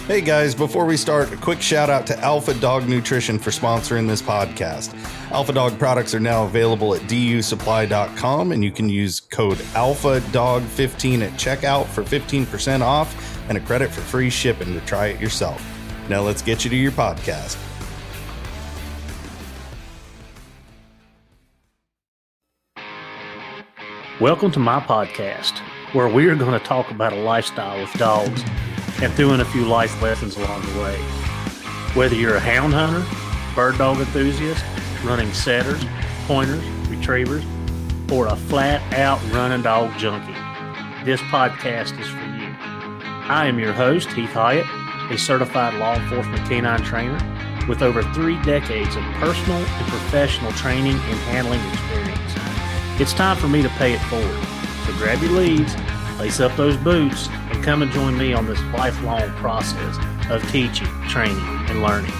Hey guys, before we start, a quick shout out to Alpha Dog Nutrition for sponsoring this podcast. Alpha Dog products are now available at dusupply.com, and you can use code ALPHADOG15 at checkout for 15% off and a credit for free shipping to try it yourself. Now let's get you to your podcast. Welcome to my podcast, where we are going to talk about a lifestyle with dogs and throw in a few life lessons along the way. Whether you're a hound hunter, bird dog enthusiast, running setters, pointers, retrievers, or a flat-out running dog junkie, this podcast is for you. I am your host, Heath Hyatt, a certified law enforcement canine trainer with over 3 decades of personal and professional training and handling experience. It's time for me to pay it forward. So grab your leads, lace up those boots, and come and join me on this lifelong process of teaching, training, and learning.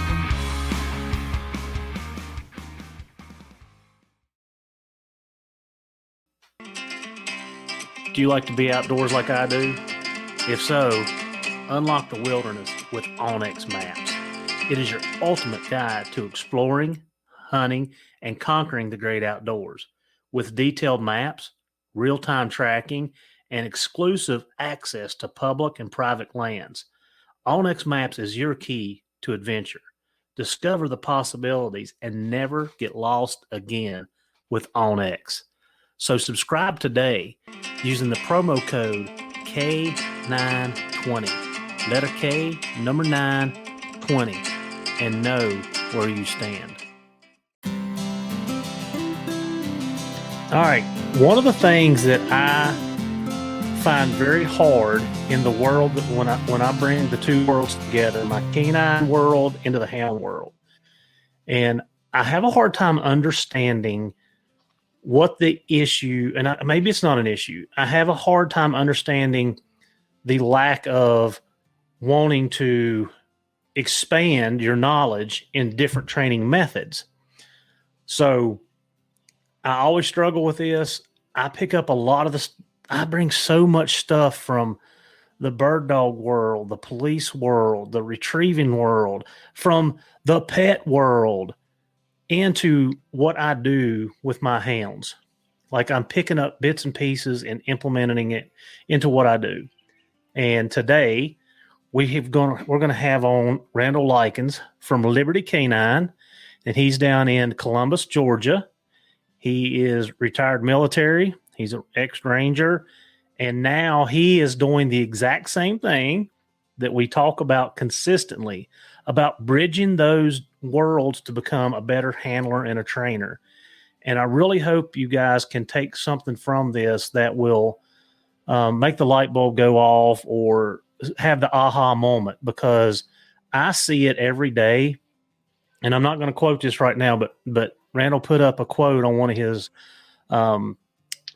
Do you like to be outdoors like I do? If so, unlock the wilderness with Onyx Maps. It is your ultimate guide to exploring, hunting, and conquering the great outdoors. With detailed maps, real-time tracking, and exclusive access to public and private lands, Onyx Maps is your key to adventure. Discover the possibilities and never get lost again with Onyx. So subscribe today using the promo code K920. Letter K, number 920, and know where you stand. All right, one of the things that I find very hard in the world that when I bring the two worlds together, my canine world into the hound world, and I have a hard time understanding what the issue, and maybe it's not an issue. I have a hard time understanding the lack of wanting to expand your knowledge in different training methods. So I always struggle with this. I pick up a lot of this. I bring so much stuff from the bird dog world, the police world, the retrieving world, from the pet world into what I do with my hounds. Like I'm picking up bits and pieces and implementing it into what I do. And today we're going to have on Randall Lykins from Libert Canine, and he's down in Columbus, Georgia. He is retired military. He's an ex-Ranger. And now he is doing the exact same thing that we talk about consistently, about bridging those worlds to become a better handler and a trainer. And I really hope you guys can take something from this that will make the light bulb go off or have the aha moment, because I see it every day. And I'm not going to quote this right now, but Randall put up a quote on one of his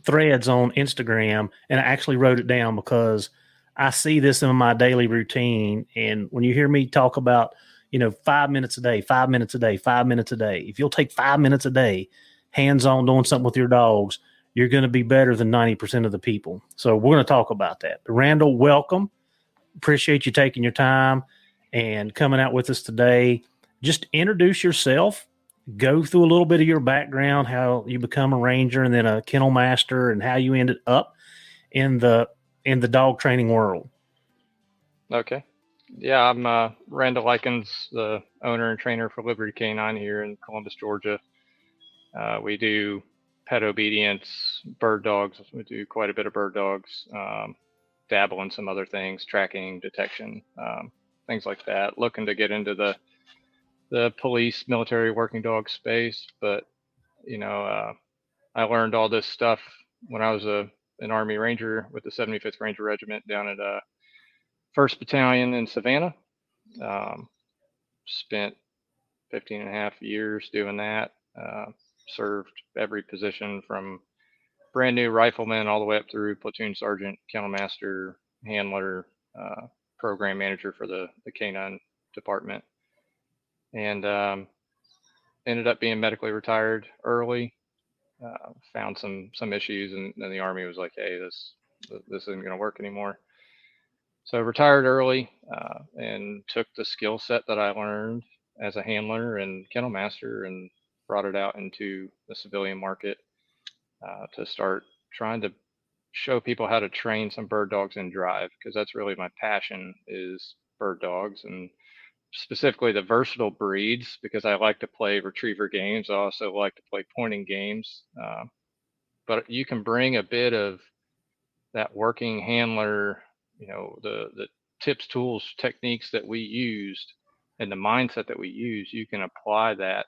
threads on Instagram, and I actually wrote it down because I see this in my daily routine. And when you hear me talk about, 5 minutes a day, 5 minutes a day, 5 minutes a day, if you'll take 5 minutes a day, hands-on doing something with your dogs, you're going to be better than 90% of the people. So we're going to talk about that. But Randall, welcome. Appreciate you taking your time and coming out with us today. Just introduce yourself. Go through a little bit of your background, how you become a ranger and then a kennel master, and how you ended up in the dog training world. Okay. Yeah, I'm Randall Lykins, the owner and trainer for Libert Canine here in Columbus, Georgia. We do pet obedience, bird dogs. We do quite a bit of bird dogs, dabble in some other things, tracking, detection, things like that. Looking to get into the police, military, working dog space, but I learned all this stuff when I was an Army Ranger with the 75th Ranger Regiment down at 1st Battalion in Savannah. Spent 15 and a half years doing that. Served every position from brand new rifleman all the way up through platoon sergeant, kennel master, handler, program manager for the canine department. And ended up being medically retired early. Found some issues, and then the Army was like, "Hey, this isn't going to work anymore." So retired early. and took the skill set that I learned as a handler and kennel master and brought it out into the civilian market to start trying to show people how to train some bird dogs in drive, because that's really my passion, is bird dogs, and specifically the versatile breeds, because I like to play retriever games. I also like to play pointing games. But you can bring a bit of that working handler, the tips, tools, techniques that we used and the mindset that we use, you can apply that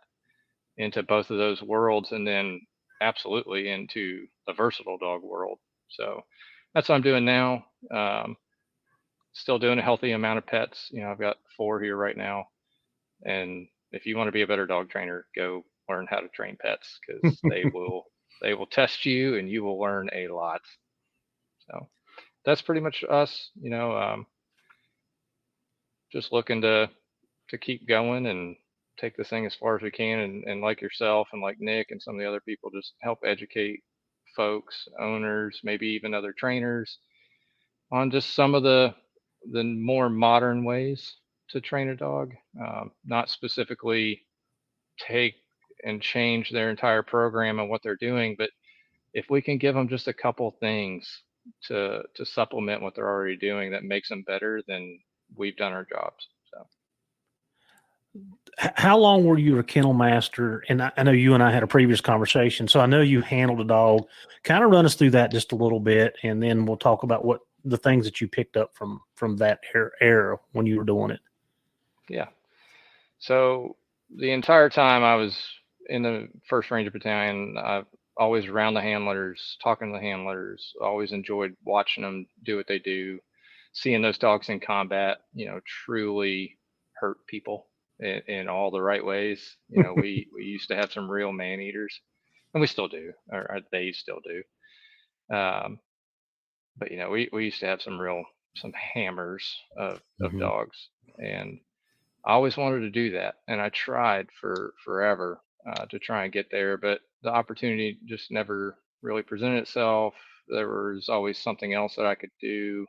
into both of those worlds, and then absolutely into the versatile dog world. So that's what I'm doing now. Still doing a healthy amount of pets. I've got 4 here right now. And if you want to be a better dog trainer, go learn how to train pets, because they will test you and you will learn a lot. So that's pretty much us, just looking to keep going and take this thing as far as we can. And like yourself and like Nick and some of the other people, just help educate folks, owners, maybe even other trainers, on just some of the more modern ways to train a dog. Not specifically take and change their entire program and what they're doing, but if we can give them just a couple things to supplement what they're already doing that makes them better, then we've done our jobs. So how long were you a kennel master? And I know you and I had a previous conversation, so I know you handled a dog. Kind of run us through that just a little bit, and then we'll talk about what the things that you picked up from that era when you were doing it. Yeah. So the entire time I was in the 1st Ranger Battalion, I've always around the handlers, talking to the handlers, always enjoyed watching them do what they do, seeing those dogs in combat, truly hurt people in all the right ways. We used to have some real man eaters, and we still do, or they still do. But we used to have some hammers of dogs, and I always wanted to do that, and I tried for forever to try and get there, but the opportunity just never really presented itself. There was always something else that I could do.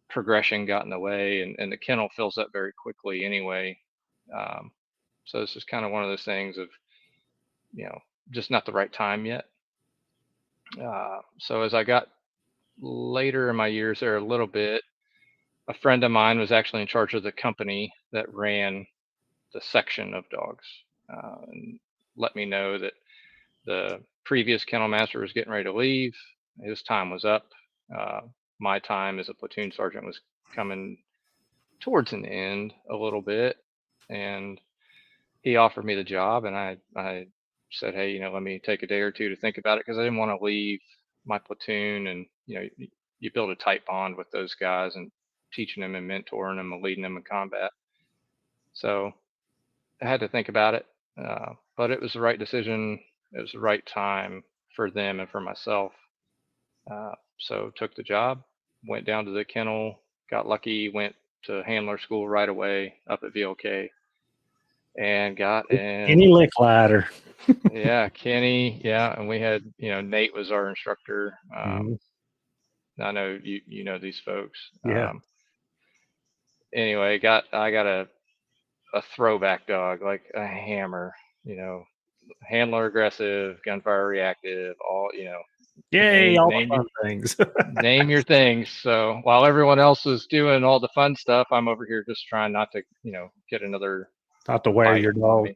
Progression got in the way, and the kennel fills up very quickly anyway. So it's just kind of one of those things of, just not the right time yet. So as I got later in my years there a little bit, a friend of mine was actually in charge of the company that ran the section of dogs, and let me know that the previous kennel master was getting ready to leave. His time was up. My time as a platoon sergeant was coming towards an end a little bit, and he offered me the job, and I said, hey, let me take a day or two to think about it, because I didn't want to leave my platoon. And you build a tight bond with those guys, and teaching them and mentoring them and leading them in combat. So I had to think about it, but it was the right decision. It was the right time for them and for myself. So took the job, went down to the kennel, got lucky, went to handler school right away up at VLK, and got in. Kenny Licklider. Yeah, Kenny. Yeah, and we had, Nate was our instructor. I know you know these folks. Yeah. Anyway, I got a throwback dog, like a hammer. Handler aggressive, gunfire reactive, all. Yay, all the fun things. Name your things. So while everyone else is doing all the fun stuff, I'm over here just trying not to, get another. Not to wear your dog.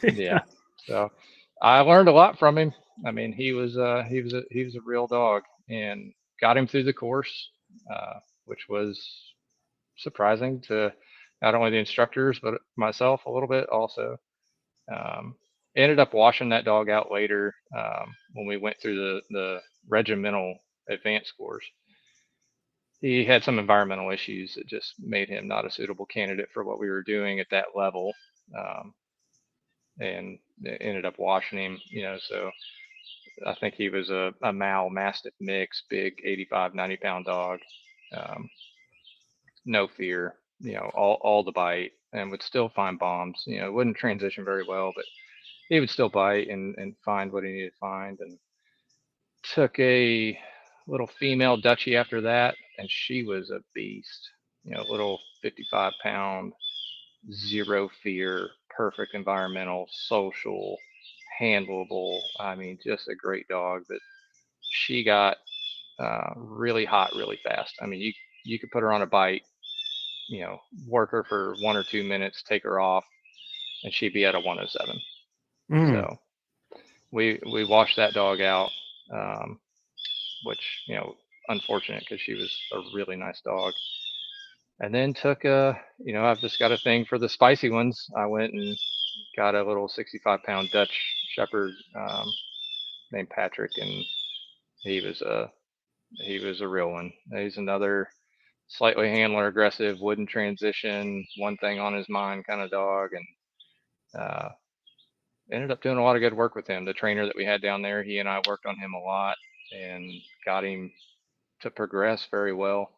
Yeah. So I learned a lot from him. I mean, he was a real dog, and got him through the course, which was surprising to not only the instructors but myself a little bit also. Ended up washing that dog out later, when we went through the regimental advanced course. He had some environmental issues that just made him not a suitable candidate for what we were doing at that level, and ended up washing him. So I think he was a Mal Mastiff mix, big 85, 90-pound dog, no fear, all the bite, and would still find bombs. Wouldn't transition very well, but he would still bite and find what he needed to find. And took a little female Dutchie after that, and she was a beast. little 55-pound, zero fear, perfect environmental, social, handleable. I mean, just a great dog. But she got really hot really fast. I mean, you could put her on a bite, work her for 1 or 2 minutes, take her off, and she'd be at a 107. So we washed that dog out, which unfortunate because she was a really nice dog. And then took I've just got a thing for the spicy ones. I went and got a little 65-pound Dutch Shepherd named Patrick, and he was a real one. He's another slightly handler aggressive, wooden transition, one thing on his mind kind of dog, and ended up doing a lot of good work with him. The trainer that we had down there, he and I worked on him a lot and got him to progress very well.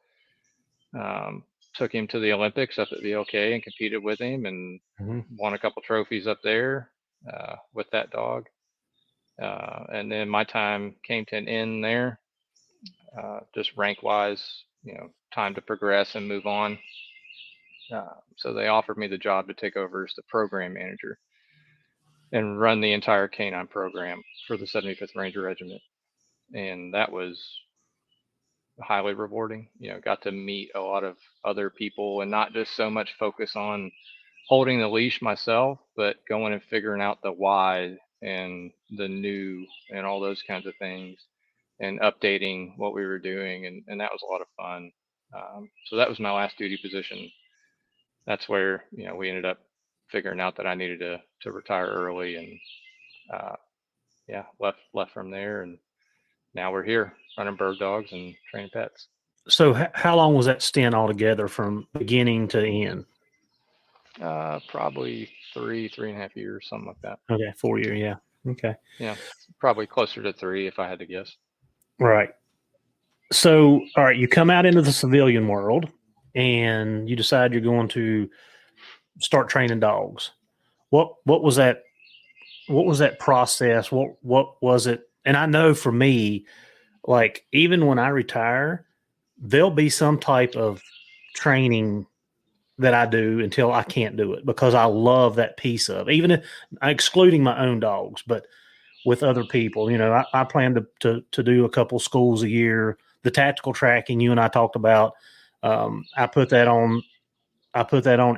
Took him to the Olympics up at VLK and competed with him and won a couple trophies up there with that dog. And then my time came to an end there, just rank wise, time to progress and move on. So they offered me the job to take over as the program manager and run the entire canine program for the 75th Ranger Regiment. And that was highly rewarding. Got to meet a lot of other people and not just so much focus on holding the leash myself, but going and figuring out the why and the new and all those kinds of things and updating what we were doing. And that was a lot of fun. So that was my last duty position. That's where, we ended up figuring out that I needed to retire early, and left from there. And now we're here running bird dogs and training pets. So how long was that stint altogether from beginning to end? Probably 3.5 years, something like that. Okay, 4 years, yeah. Okay. Yeah, probably closer to 3 if I had to guess. Right. So, all right, you come out into the civilian world and you decide you're going to start training dogs. What was that? What was that process? What was it? And I know for me, like even when I retire, there'll be some type of training that I do until I can't do it because I love that piece of even if, excluding my own dogs, but with other people, I plan to do a couple schools a year. The tactical tracking you and I talked about, I put that on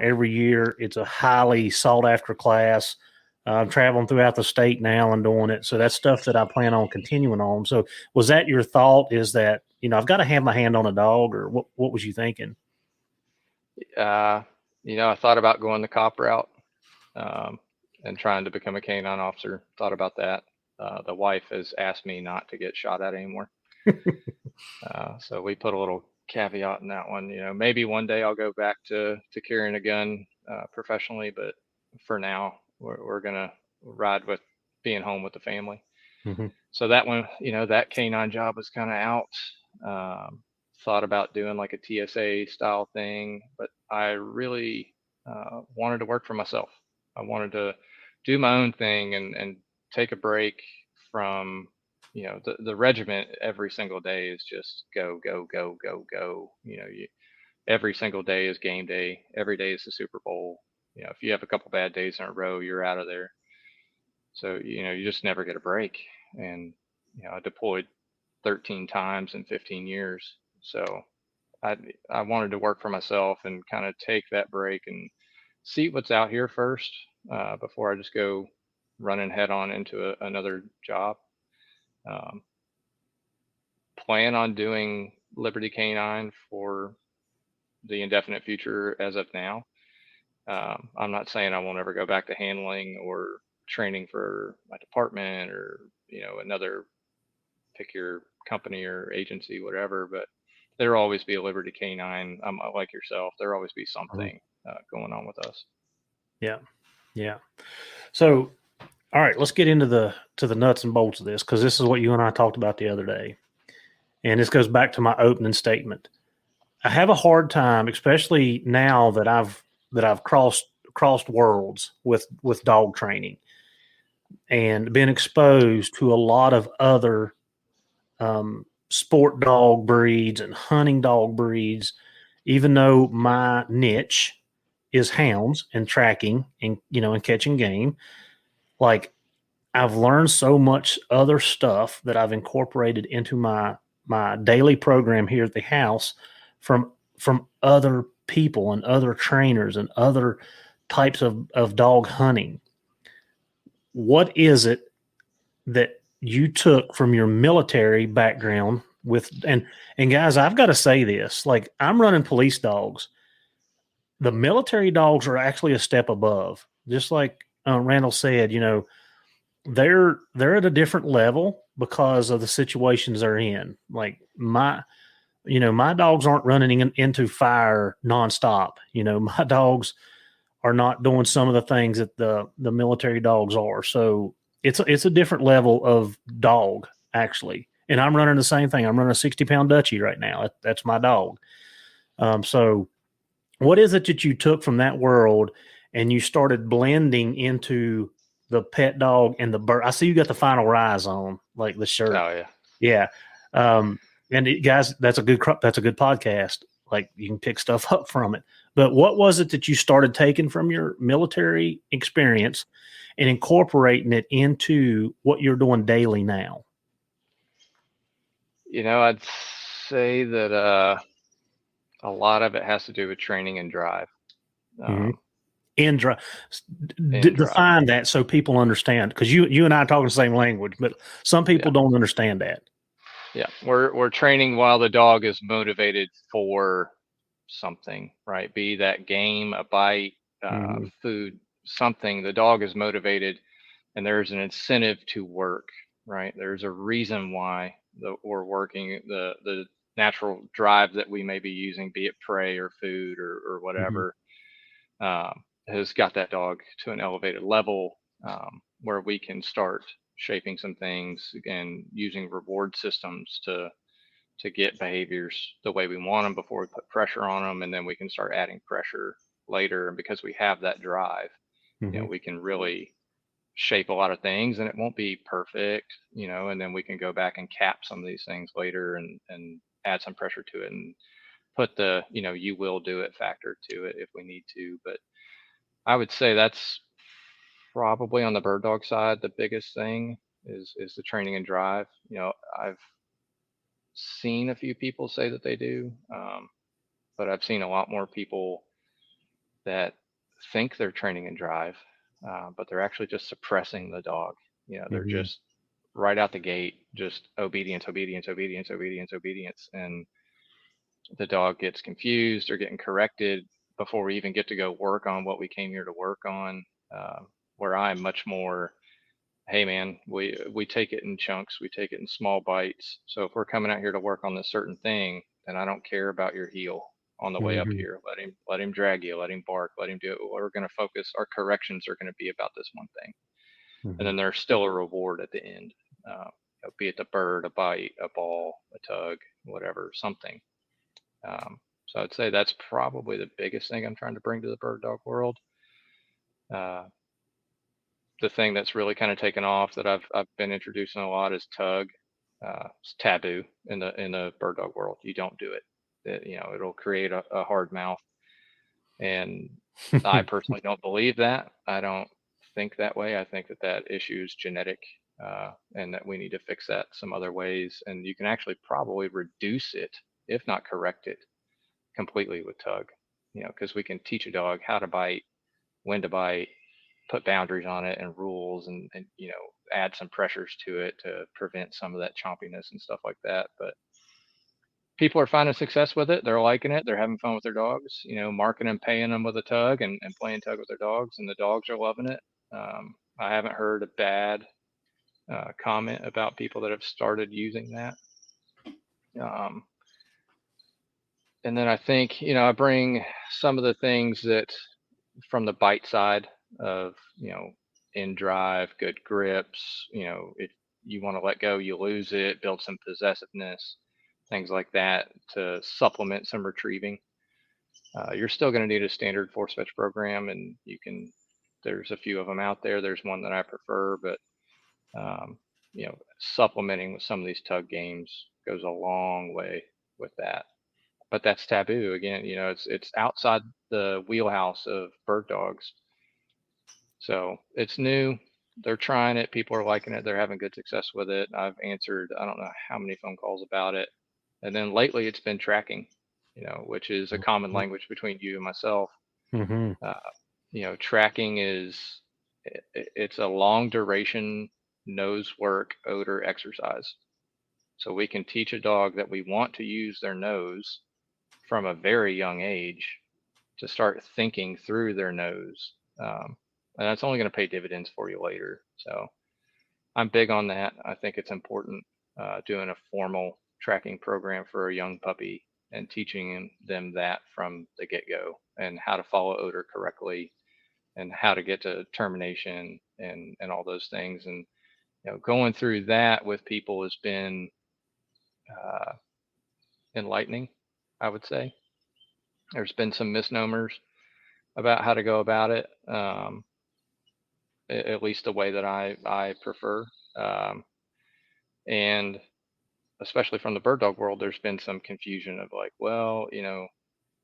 every year. It's a highly sought after class. I'm traveling throughout the state now and doing it. So that's stuff that I plan on continuing on. So was that your thought, is that, I've got to have my hand on a dog, or what was you thinking? I thought about going the cop route and trying to become a canine officer. Thought about that. The wife has asked me not to get shot at anymore. So we put a little caveat in that one. Maybe one day I'll go back to carrying a gun professionally, but for now we're gonna ride with being home with the family. So that one, that canine job was kind of out. Thought about doing like a TSA style thing, but I really wanted to work for myself. I wanted to do my own thing and take a break from the regiment. Every single day is just go go go go go. Every single day is game day. Every day is the Super Bowl. If you have a couple bad days in a row, you're out of there. So you just never get a break. And I deployed 13 times in 15 years. So I wanted to work for myself and kind of take that break and see what's out here first before I just go running head on into another job. Plan on doing Liberty Canine for the indefinite future as of now. I'm not saying I won't ever go back to handling or training for my department or another, pick your company or agency, whatever, but there'll always be a Liberty Canine. Like yourself, there'll always be something going on with us. Yeah. So, all right, let's get into the nuts and bolts of this, because this is what you and I talked about the other day. And this goes back to my opening statement. I have a hard time, especially now that I've crossed worlds with dog training and been exposed to a lot of other sport dog breeds and hunting dog breeds. even though my niche is hounds and tracking and, and catching game, like I've learned so much other stuff that I've incorporated into my daily program here at the house from other people and other trainers and other types of dog hunting. What is it that you took from your military background with and guys, I've got to say this, like I'm running police dogs. The military dogs are actually a step above. Just like Randall said, they're at a different level because of the situations they're in. Like my dogs aren't running into fire nonstop. My dogs are not doing some of the things that the military dogs are. So it's a different level of dog actually. And I'm running the same thing. I'm running a 60-pound Dutchie right now. That's my dog. So what is it that you took from that world and you started blending into the pet dog and the bird? I see you got the Final Rise on, like the shirt. Oh yeah. Yeah. Guys, that's a good podcast. Like you can pick stuff up from it. But what was it that you started taking from your military experience and incorporating it into what you're doing daily now? I'd say that a lot of it has to do with training and drive. Define that so people understand, because you and I are talking the same language, but some people don't understand that. Yeah, we're training while the dog is motivated for something, right? Be that game, a bite, food, something. The dog is motivated, and there's an incentive to work, right? There's a reason why we're working. The natural drive that we may be using, be it prey or food or whatever, has got that dog to an elevated level where we can start shaping some things and using reward systems to get behaviors the way we want them before we put pressure on them, and then we can start adding pressure later. And because we have that drive, we can really shape a lot of things, and it won't be perfect, and then we can go back and cap some of these things later and add some pressure to it and put the you will do it factor to it if we need to. But I would say that's probably on the bird dog side the biggest thing is the training and drive. I've seen a few people say that they do, but I've seen a lot more people that think they're training and drive, but they're actually just suppressing the dog. They're just right out the gate, just obedience, obedience, obedience, obedience, obedience, and the dog gets confused or getting corrected before we even get to go work on what we came here to work on. Where I'm much more, hey man, we take it in chunks, we take it in small bites. So if we're coming out here to work on this certain thing, then I don't care about your heel on the way up here. Let him drag you, let him bark, let him do it. We're going to focus, our corrections are going to be about this one thing. And then there's still a reward at the end, be it the bird, a bite, a ball, a tug, whatever, something. So I'd say that's probably the biggest thing I'm trying to bring to the bird dog world. The thing that's really kind of taken off that I've been introducing a lot is tug. It's taboo in the bird dog world. You don't do it. It'll create a hard mouth, and I personally don't believe that. I don't think that way. I think that issue is genetic, and that we need to fix that some other ways. And you can actually probably reduce it, if not correct it, completely with tug. Because we can teach a dog how to bite, when to bite, put boundaries on it and rules, and add some pressures to it to prevent some of that chompiness and stuff like that. But people are finding success with it. They're liking it. They're having fun with their dogs, marking and paying them with a tug and playing tug with their dogs, and the dogs are loving it. I haven't heard a bad comment about people that have started using that. And then I think, I bring some of the things that from the bite side of, in drive, good grips, if you want to let go, you lose it, build some possessiveness, things like that to supplement some retrieving. You're still going to need a standard force fetch program, and there's a few of them out there. There's one that I prefer, but, supplementing with some of these tug games goes a long way with that. but that's taboo again. You know, it's outside the wheelhouse of bird dogs. So it's new. They're trying it. People are liking it. They're having good success with it. I've answered, I don't know how many phone calls about it. And then lately it's been tracking, you know, which is a common language between you and myself. Mm-hmm. You know, tracking it's a long duration nose work odor exercise. So we can teach a dog that we want to use their nose from a very young age to start thinking through their nose. And that's only going to pay dividends for you later. So I'm big on that. I think it's important doing a formal tracking program for a young puppy and teaching them that from the get-go, and how to follow odor correctly, and how to get to termination, and all those things. And you know, going through that with people has been uh, enlightening, I would say. There's been some misnomers about how to go about it, at least the way that I prefer. Um, and especially from the bird dog world, there's been some confusion of like, well, you know,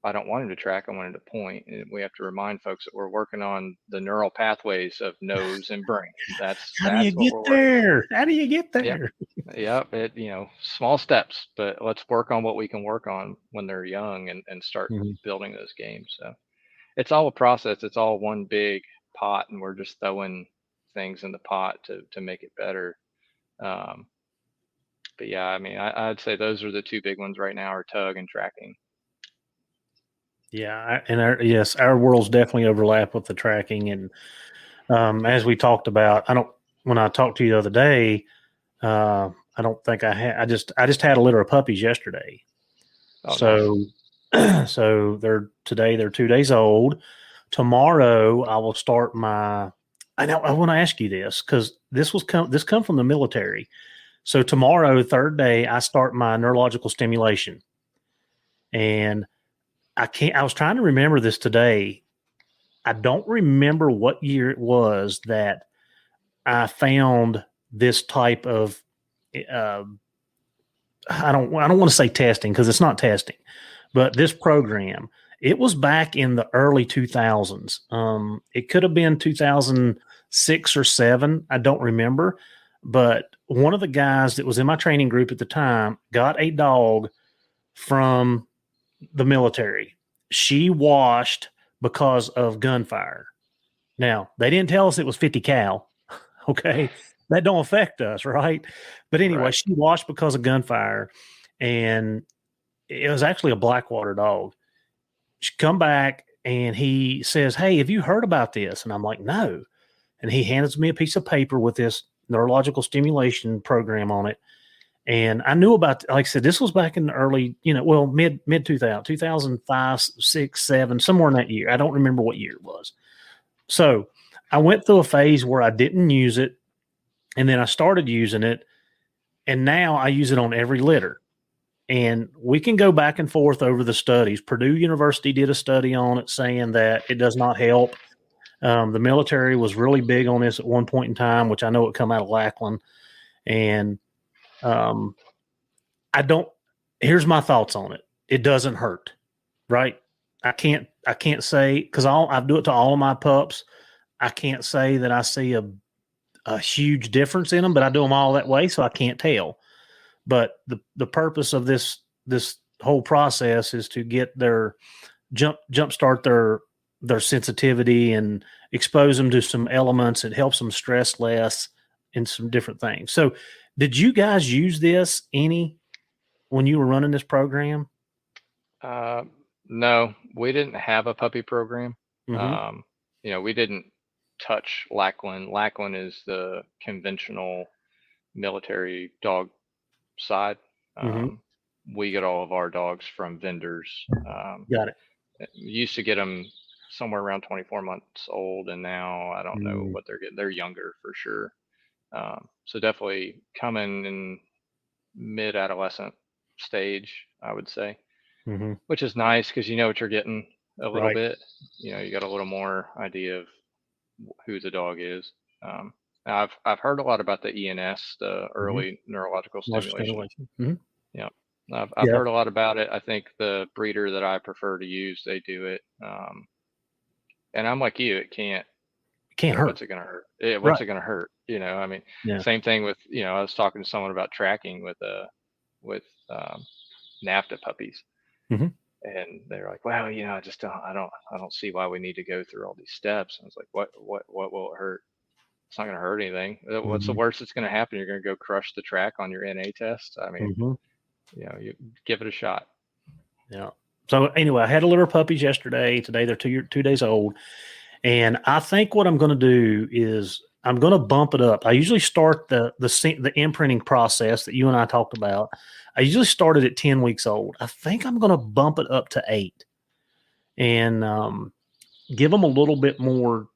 I don't want him to track, I want him to point. And we have to remind folks that we're working on the neural pathways of nose and brain. That's How do you what get we're working there? How do you get on. Yep. there? Yep. It, you know, small steps, but let's work on what we can work on when they're young, and start Mhm. building those games. So it's all a process. It's all one big pot, and we're just throwing things in the pot to make it better. Um, but yeah, I mean, I'd say those are the two big ones right now, are tug and tracking. Yeah, yes, our worlds definitely overlap with the tracking, and as we talked about, when I talked to you the other day, I don't think I had. I just had a litter of puppies yesterday, Oh, nice. so so they're 2 days old. Tomorrow I will start my. I want to ask you this because this come from the military. So tomorrow, third day, I start my neurological stimulation, and I was trying to remember this today. I don't remember what year it was that I found this type of. Uh, I don't want to say testing because it's not testing, but this program. It was back in the early 2000s. It could have been 2006 or seven. I don't remember. But one of the guys that was in my training group at the time got a dog from the military. She washed because of gunfire. Now, they didn't tell us it was 50 cal. Okay. That don't affect us, right? But anyway, Right. she washed because of gunfire, and it was actually a Blackwater dog. She come back and he says, "Hey, have you heard about this?" And I'm like, "No." And he hands me a piece of paper with this neurological stimulation program on it. And I knew about, like I said, this was back in the early, mid 2000, 2005, 6, 7, somewhere in that year. I don't remember what year it was. So I went through a phase where I didn't use it, and then I started using it, and now I use it on every litter. And we can go back and forth over the studies. Purdue University did a study on it saying that it does not help. The military was really big on this at one point in time, which I know it come out of Lackland. And um, I don't. Here's my thoughts on it. It doesn't hurt, right? I can't say because I do it to all of my pups. I can't say that I see a huge difference in them, but I do them all that way, so I can't tell. But the purpose of this whole process is to get their jumpstart their sensitivity and expose them to some elements. It helps them stress less and some different things. So, did you guys use this any when you were running this program? Uh, no, we didn't have a puppy program. Mm-hmm. Um, you know, we didn't touch Lackland. Lackland is the conventional military dog side. Mm-hmm. We get all of our dogs from vendors. Got it. We used to get them somewhere around 24 months old, and now I don't know Mm-hmm. what they're getting. They're younger for sure. So definitely coming in mid-adolescent stage, I would say, Mm-hmm. which is nice because you know what you're getting a little Right. bit. You know, you got a little more idea of who the dog is. Now I've heard a lot about the ENS, the Mm-hmm. early neurological Much stimulation. stimulation. Mm-hmm. Yeah. I've heard a lot about it. I think the breeder that I prefer to use, they do it. And I'm like you, it can't hurt. What's it going to hurt? What's Right. it going to hurt? I mean, Yeah. same thing with, I was talking to someone about tracking with NAFTA puppies. Mm-hmm. And they're like, well, I just I don't see why we need to go through all these steps. I was like, what will it hurt? It's not going to hurt anything. What's the worst that's going to happen? You're going to go crush the track on your NA test. I mean, you give it a shot. Yeah. So anyway, I had a litter of puppies yesterday. Today they're 2 days old. And I think what I'm going to do is I'm going to bump it up. I usually start the imprinting process that you and I talked about. I usually started at 10 weeks old. I think I'm going to bump it up to 8 and give them a little bit more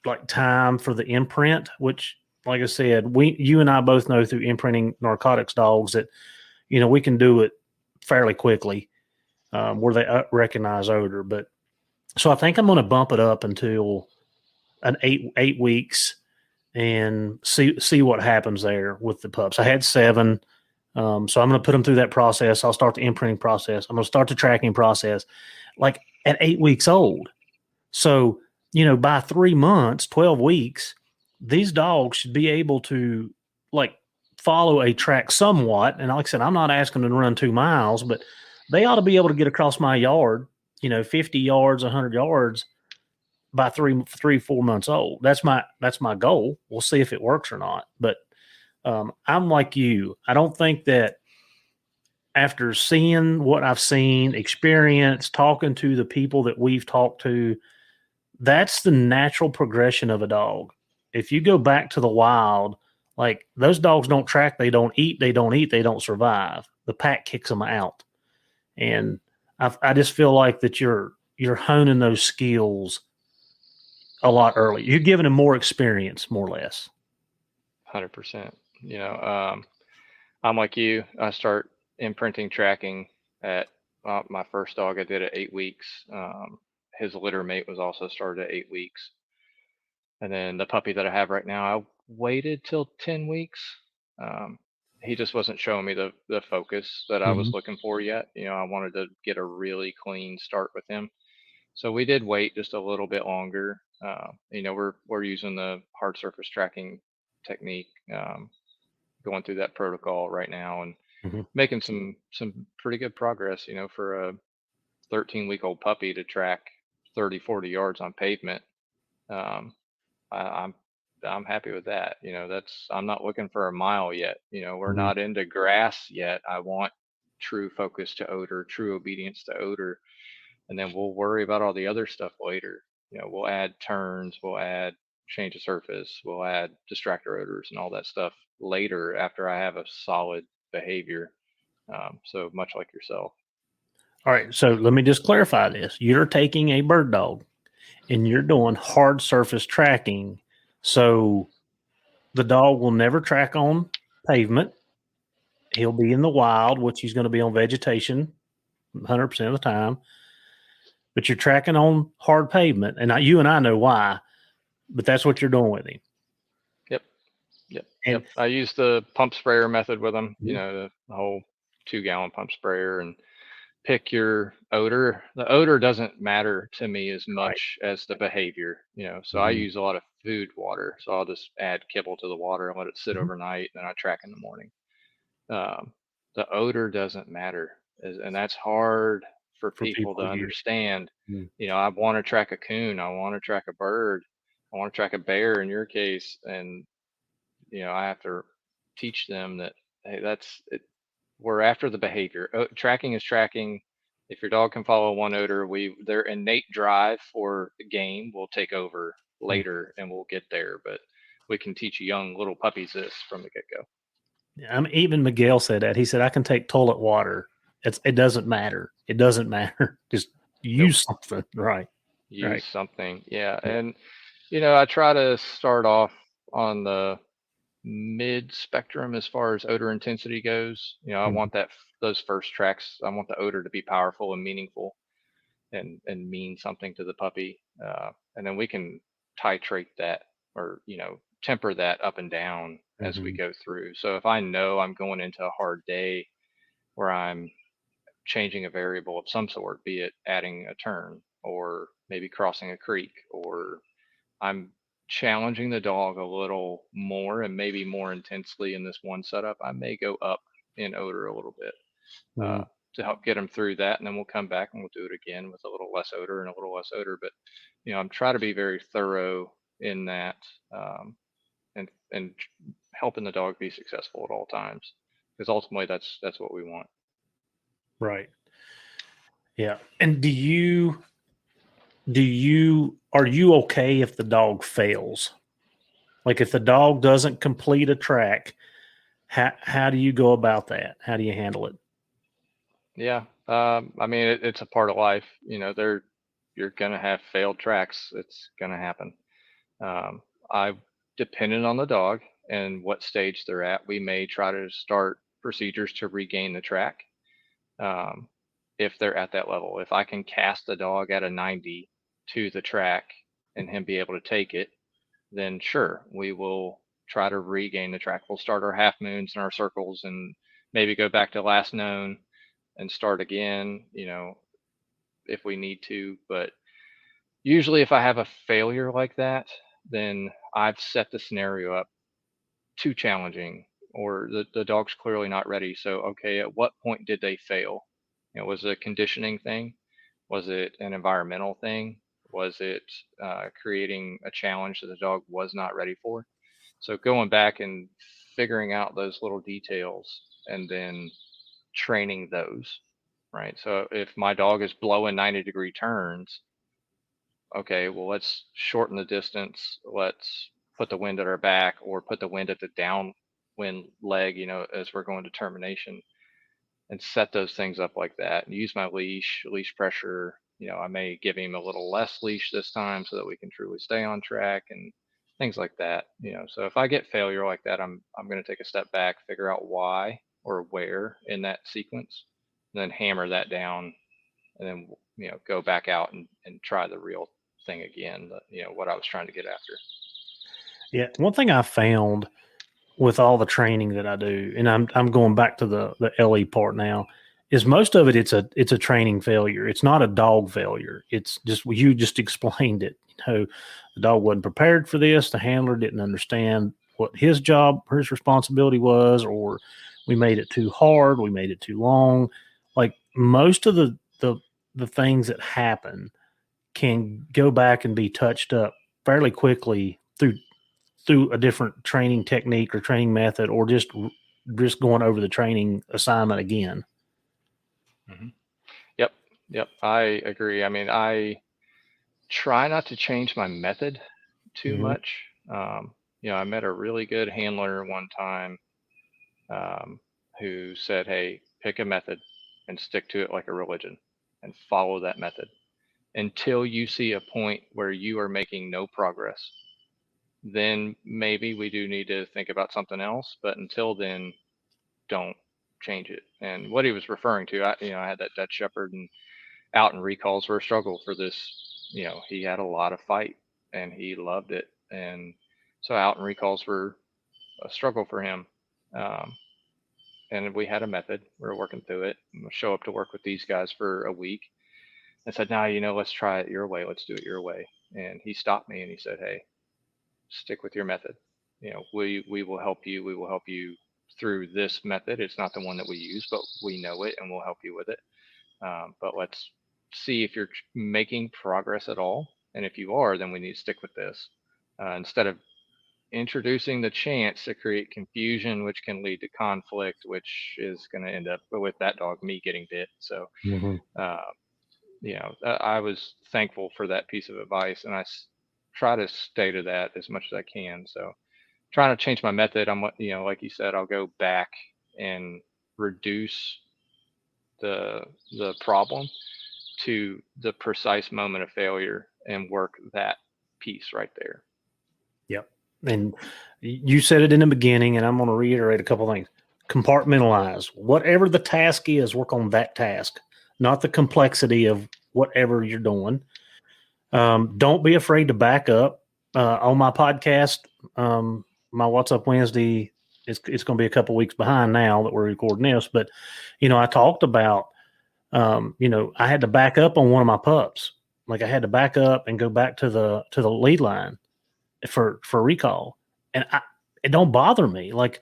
like time for the imprint, which, like I said, you and I both know through imprinting narcotics dogs that, we can do it fairly quickly where they recognize odor. But so I think I'm going to bump it up until an 8 weeks and see what happens there with the pups. I had 7. So I'm going to put them through that process. I'll start the imprinting process. I'm going to start the tracking process like at 8 weeks old. So, by 3 months, 12 weeks, these dogs should be able to like follow a track somewhat. And like I said, I'm not asking them to run 2 miles, but they ought to be able to get across my yard, 50 yards, 100 yards by 4 months old. That's my goal. We'll see if it works or not. But I'm like you. I don't think that after seeing what I've seen, experience, talking to the people that we've talked to, that's the natural progression of a dog. If you go back to the wild, like those dogs don't track, they don't eat, they don't survive. The pack kicks them out. And I just feel like that you're honing those skills a lot early. You're giving them more experience, more or less. 100%. I'm like you. I start imprinting tracking at my first dog. I did at 8 weeks. His litter mate was also started at 8 weeks. And then the puppy that I have right now, I waited till 10 weeks. He just wasn't showing me the focus that I was looking for yet. I wanted to get a really clean start with him. So we did wait just a little bit longer. We're using the hard surface tracking technique, going through that protocol right now and making some pretty good progress. For a 13-week-old puppy to track 30, 40 yards on pavement, I'm happy with that. I'm not looking for a mile yet. We're not into grass yet. I want true focus to odor, true obedience to odor. And then we'll worry about all the other stuff later. We'll add turns, we'll add change of surface, we'll add distractor odors and all that stuff later after I have a solid behavior. So much like yourself. All right. So let me just clarify this. You're taking a bird dog and you're doing hard surface tracking. So the dog will never track on pavement. He'll be in the wild, which he's going to be on vegetation 100% of the time. But you're tracking on hard pavement. And you and I know why, but that's what you're doing with him. Yep. I use the pump sprayer method with them, the whole 2-gallon pump sprayer, and pick your odor. The odor doesn't matter to me as much as the behavior, so I use a lot of food water. So I'll just add kibble to the water and let it sit overnight. And then I track in the morning. The odor doesn't matter. And that's hard for people to understand. I want to track a coon. I want to track a bird. I want to track a bear in your case. And, I have to teach them that, hey, that's it. We're after the behavior. Tracking is tracking. If your dog can follow one odor, their innate drive for the game will take over later and we'll get there. But we can teach young little puppies this from the get-go. Even Miguel said that. He said, I can take toilet water. It doesn't matter. It doesn't matter. Just use something. Right. Use something. Yeah. And, I try to start off on the mid spectrum as far as odor intensity goes. I want those first tracks. I want the odor to be powerful and meaningful and mean something to the puppy. And then we can titrate that or, temper that up and down as we go through. So if I know I'm going into a hard day, where I'm changing a variable of some sort, be it adding a turn or maybe crossing a creek, or I'm challenging the dog a little more and maybe more intensely in this one setup, I may go up in odor a little bit to help get them through that. And then we'll come back and we'll do it again with a little less odor and a little less odor. But, I'm trying to be very thorough in that, and helping the dog be successful at all times, because ultimately that's what we want. Right. Yeah. And are you okay if the dog fails? Like if the dog doesn't complete a track, how do you go about that? How do you handle it? Yeah. I mean, it's a part of life. You're going to have failed tracks. It's going to happen. I, depending on the dog and what stage they're at, we may try to start procedures to regain the track. If they're at that level, if I can cast the dog at a 90 to the track and him be able to take it, then sure, we will try to regain the track. We'll start our half moons and our circles and maybe go back to last known and start again, if we need to. But usually if I have a failure like that, then I've set the scenario up too challenging, or the dog's clearly not ready. So, okay, at what point did they fail? Was it a conditioning thing? Was it an environmental thing? Was it creating a challenge that the dog was not ready for? So going back and figuring out those little details and then training those, right? So if my dog is blowing 90-degree turns, okay, well, let's shorten the distance. Let's put the wind at our back, or put the wind at the downwind leg, as we're going to termination, and set those things up like that, and use my leash pressure. I may give him a little less leash this time so that we can truly stay on track and things like that. So if I get failure like that, I'm going to take a step back, figure out why or where in that sequence, and then hammer that down, and then, go back out and try the real thing again, what I was trying to get after. Yeah. One thing I found with all the training that I do, and I'm going back to the LE part now, is most of it it's a training failure. It's not a dog failure. It's just, you just explained it. The dog wasn't prepared for this. The handler didn't understand what his job, his responsibility was, or we made it too hard, we made it too long. Like most of the things that happen can go back and be touched up fairly quickly through a different training technique or training method, or just going over the training assignment again. Mm-hmm. Yep. I agree. I mean, I try not to change my method too much. I met a really good handler one time who said, hey, pick a method and stick to it like a religion and follow that method until you see a point where you are making no progress. Then maybe we do need to think about something else. But until then, don't change it. And what he was referring to, I had that Dutch Shepherd, and out and recalls were a struggle for this. He had a lot of fight and he loved it. And so out and recalls were a struggle for him. And we had a method. We were working through it. We'll show up to work with these guys for a week. I said, now, let's try it your way. Let's do it your way. And he stopped me and he said, hey, stick with your method. We will help you. We will help you through this method. It's not the one that we use, but we know it and we'll help you with it. But let's see if you're making progress at all. And if you are, then we need to stick with this instead of introducing the chance to create confusion, which can lead to conflict, which is going to end up with that dog, me getting bit. So, I was thankful for that piece of advice, and I try to stay to that as much as I can. So trying to change my method, I'm, like you said, I'll go back and reduce the problem to the precise moment of failure and work that piece right there. Yep. And you said it in the beginning, and I'm going to reiterate a couple of things. Compartmentalize. Whatever the task is, work on that task, not the complexity of whatever you're doing. Don't be afraid to back up. On my podcast, my What's Up Wednesday it's going to be a couple weeks behind now that we're recording this. But, I talked about, I had to back up on one of my pups. Like I had to back up and go back to the lead line for recall. And it don't bother me. Like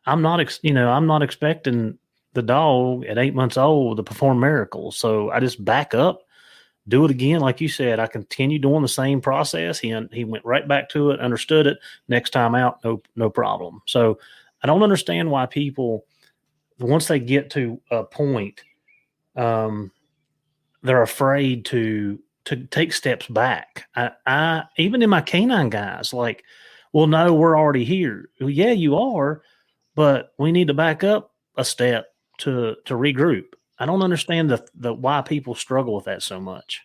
I'm not expecting the dog at 8 months old to perform miracles. So I just back up, do it again. Like you said, I continue doing the same process. He went right back to it, understood it. Next time out, no problem. So I don't understand why people, once they get to a point, they're afraid to take steps back. I even in my canine guys, like, well, no, we're already here. Well, yeah, you are, but we need to back up a step to regroup. I don't understand the why people struggle with that so much.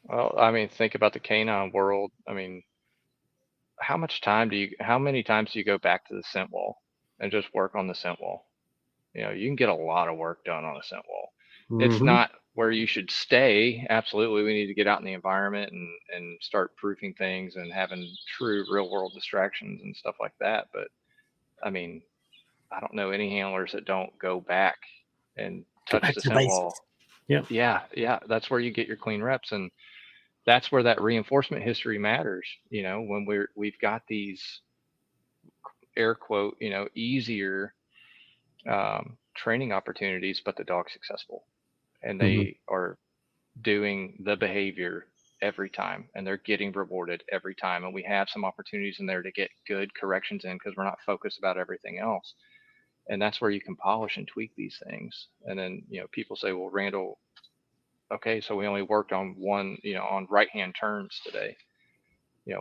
Well, I mean, think about the canine world. I mean, how many times do you go back to the scent wall and just work on the scent wall? You can get a lot of work done on a scent wall. It's Mm-hmm. not where you should stay. Absolutely, we need to get out in the environment and start proofing things and having true real world distractions and stuff like that. But I mean, I don't know any handlers that don't go back and Go touch back the to the scent basics. wall. Yep. Yeah, that's where you get your clean reps, and that's where that reinforcement history matters. When we've got these air quote, easier training opportunities, but the dog's successful and Mm-hmm. they are doing the behavior every time and they're getting rewarded every time. And we have some opportunities in there to get good corrections in because we're not focused about everything else. And that's where you can polish and tweak these things. And then, people say, well, Randall, okay, so we only worked on one, on right hand turns today,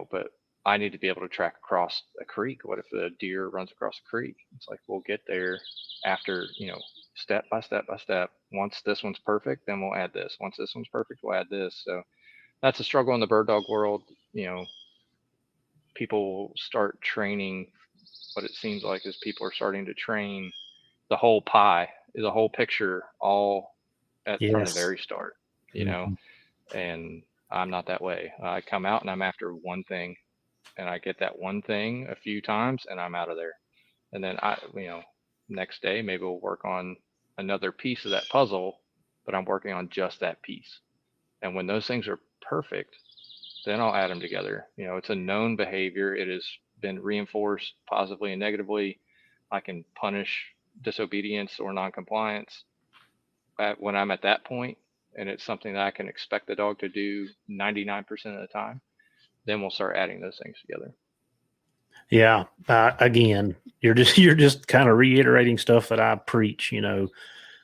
but I need to be able to track across a creek. What if the deer runs across a creek? It's like, we'll get there after, step by step by step. Once this one's perfect, then we'll add this. Once this one's perfect, we'll add this. So that's a struggle in the bird dog world. People start training. What it seems like is people are starting to train the whole pie, the whole picture, all from the Yes. very start, Mm-hmm. and I'm not that way. I come out and I'm after one thing, and I get that one thing a few times and I'm out of there. And then next day, maybe we'll work on another piece of that puzzle, but I'm working on just that piece. And when those things are perfect, then I'll add them together. It's a known behavior. It has been reinforced positively and negatively. I can punish disobedience or noncompliance when I'm at that point, and it's something that I can expect the dog to do 99% of the time. Then we'll start adding those things together. Yeah. Again, you're just kind of reiterating stuff that I preach,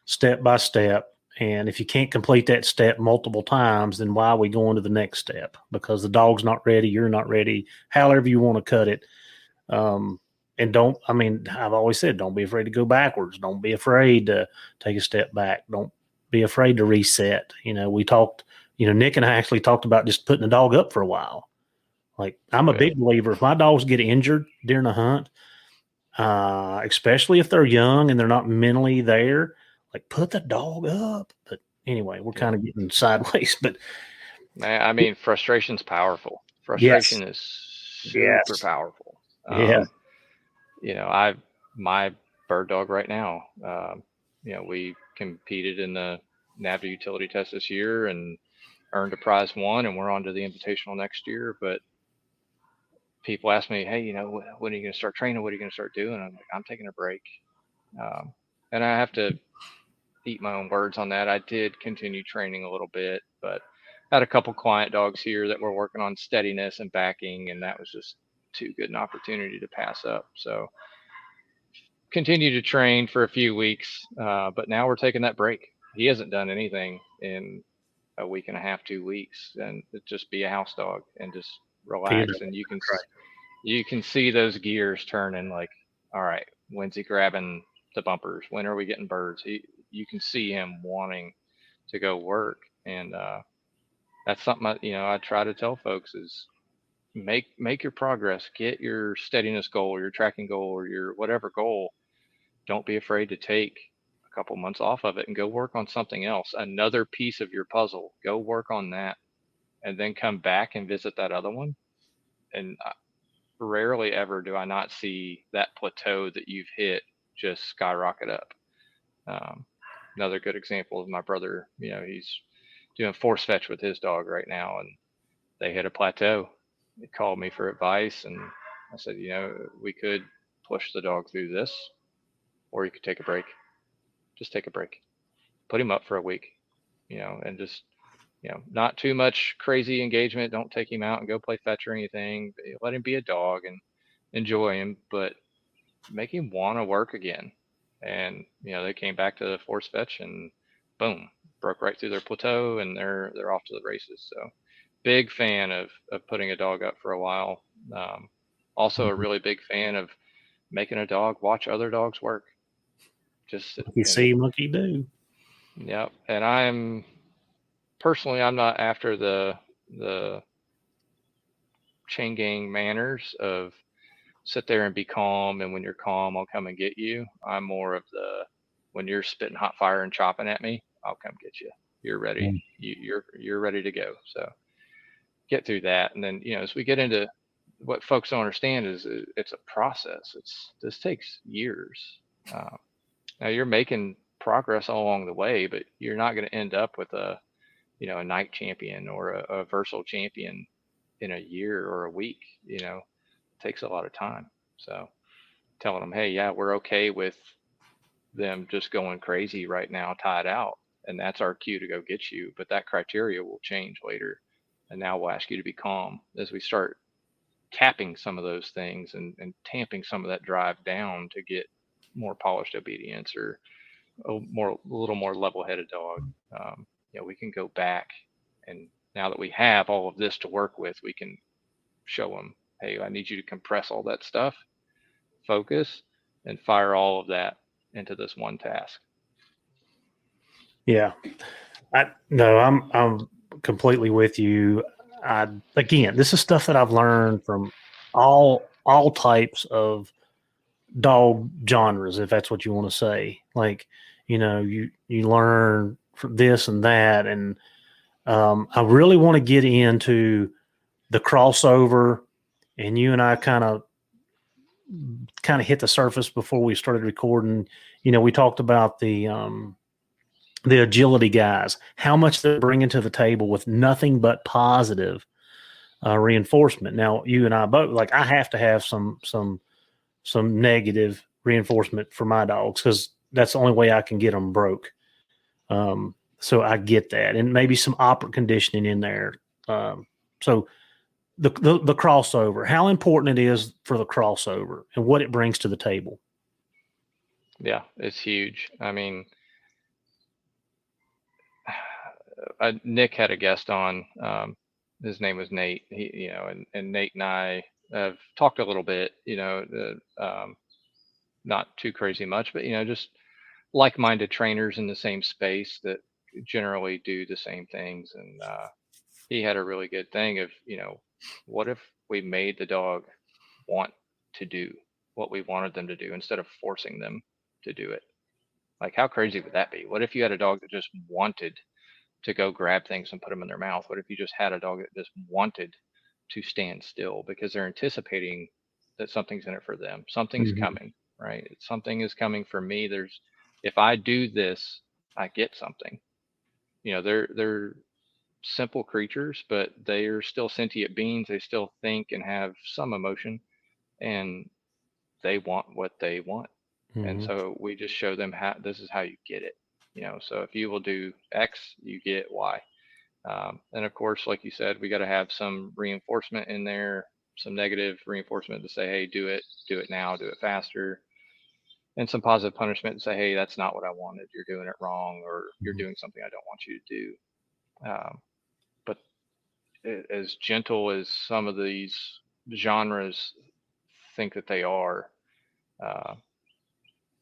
step by step. And if you can't complete that step multiple times, then why are we going to the next step? Because the dog's not ready, you're not ready, however you want to cut it. And I've always said, don't be afraid to go backwards. Don't be afraid to take a step back. Don't be afraid to reset. We talked, Nick and I actually talked about just putting the dog up for a while. Like I'm a big believer. If my dogs get injured during a hunt, especially if they're young and they're not mentally there, like put the dog up. But anyway, we're kind of getting sideways. But I mean, frustration's powerful. yes, Frustration is super yes, powerful. yeah, My bird dog right now, we competed in the NAVDA utility test this year and earned a prize one, and we're on to the invitational next year. But people ask me, hey, when are you going to start training? What are you going to start doing? I'm like, I'm taking a break. And I have to eat my own words on that. I did continue training a little bit, but I had a couple client dogs here that were working on steadiness and backing, and that was just too good an opportunity to pass up. So continue to train for a few weeks, but now we're taking that break. He hasn't done anything in a week and a half, 2 weeks, and just be a house dog and just relax. And you can see those gears turning. Like, all right, when's he grabbing the bumpers? When are we getting birds? You can see him wanting to go work, and that's something I try to tell folks is make your progress, get your steadiness goal, or your tracking goal, or your whatever goal. Don't be afraid to take a couple months off of it and go work on something else, another piece of your puzzle. Go work on that, and then come back and visit that other one. And rarely ever do I not see that plateau that you've hit just skyrocket up. Another good example is my brother. He's doing force fetch with his dog right now, and they hit a plateau. He called me for advice, and I said, we could push the dog through this, or you could take a break. Just take a break. Put him up for a week, and just, not too much crazy engagement. Don't take him out and go play fetch or anything. Let him be a dog and enjoy him, but make him want to work again. And they came back to the force fetch, and boom, broke right through their plateau, and they're off to the races. So big fan of putting a dog up for a while. Also a really big fan of making a dog watch other dogs work. Just you see monkey do. Yep. And I'm not after the chain gang manners of sit there and be calm, and when you're calm, I'll come and get you. I'm more of when you're spitting hot fire and chopping at me, I'll come get you. You're ready. You're ready to go. So get through that. And then, as we get into what folks don't understand is it's a process. This takes years. Now you're making progress all along the way, but you're not going to end up with a night champion or a versal champion in a year or a week. It takes a lot of time. So telling them, hey, yeah, we're okay with them just going crazy right now, tied out, and that's our cue to go get you. But that criteria will change later. And now we'll ask you to be calm as we start capping some of those things and tamping some of that drive down to get more polished obedience or a little more level-headed dog. We can go back, and now that we have all of this to work with, we can show them, hey, I need you to compress all that stuff, focus, and fire all of that into this one task. Yeah. I'm completely with you. Again, this is stuff that I've learned from all types of dog genres, if that's what you want to say. Like, you learn from this and that. And I really want to get into the crossover, and you and I kind of hit the surface before we started recording. We talked about the agility guys, how much they're bringing to the table with nothing but positive reinforcement. Now, you and I both, like, I have to have some negative reinforcement for my dogs because that's the only way I can get them broke. So I get that, and maybe some operant conditioning in there. So the crossover, how important it is for the crossover and what it brings to the table. Yeah, it's huge. I mean, Nick had a guest on. His name was Nate. He, and Nate and I have talked a little bit. Not too crazy much, but just like-minded trainers in the same space that generally do the same things. And he had a really good thing of, what if we made the dog want to do what we wanted them to do instead of forcing them to do it? Like, how crazy would that be? What if you had a dog that just wanted to go grab things and put them in their mouth? What if you just had a dog that just wanted to stand still because they're anticipating that something's in it for them? Something's coming, right? Something is coming for me. If I do this, I get something. They're simple creatures, but they are still sentient beings. They still think and have some emotion, and they want what they want. And so we just show them this is how you get it. So if you will do X, you get Y. And of course, like you said, we got to have some reinforcement in there, some negative reinforcement to say, hey, do it now, do it faster. And some positive punishment to say, hey, that's not what I wanted. You're doing it wrong, or you're doing something I don't want you to do. But as gentle as some of these genres think that they are,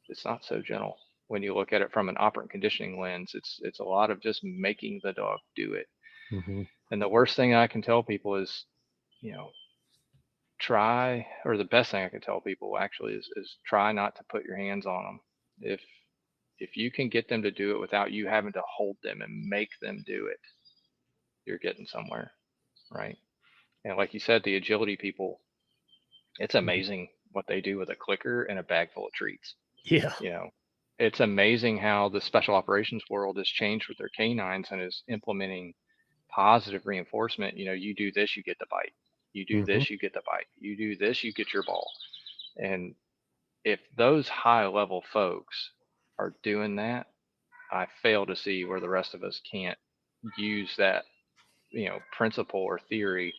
it's not so gentle. When you look at it from an operant conditioning lens, it's a lot of just making the dog do it. And the worst thing I can tell people is, the best thing I can tell people actually is try not to put your hands on them. If you can get them to do it without you having to hold them and make them do it, you're getting somewhere, right? And like you said, the agility people, It's amazing what they do with a clicker and a bag full of treats. Yeah. It's amazing how the special operations world has changed with their canines and is implementing positive reinforcement. You do this, you get the bite. You do Mm-hmm. this, you get the bite. You do this, you get your ball. And if those high level folks are doing that, I fail to see where the rest of us can't use that, principle or theory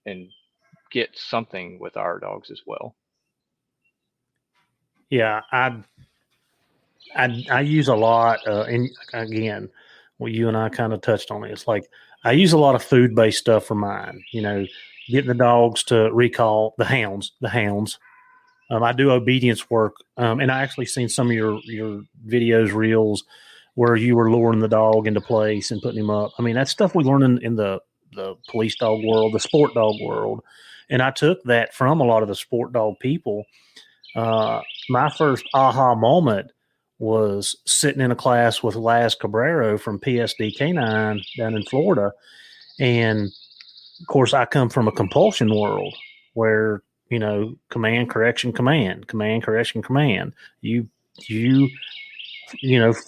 and get something with our dogs as well. Yeah, I use a lot, and again, well, you and I kind of touched on it. It's like I use a lot of food based stuff for mine. Getting the dogs to recall the hounds. I do obedience work, and I actually seen some of your videos, reels, where you were luring the dog into place and putting him up. I mean, that's stuff we learn in the police dog world, the sport dog world, and I took that from a lot of the sport dog people. My first aha moment was sitting in a class with Laz Cabrero from PSD Canine down in Florida. And of course, I come from a compulsion world where, command, correction, command, command, correction, command. You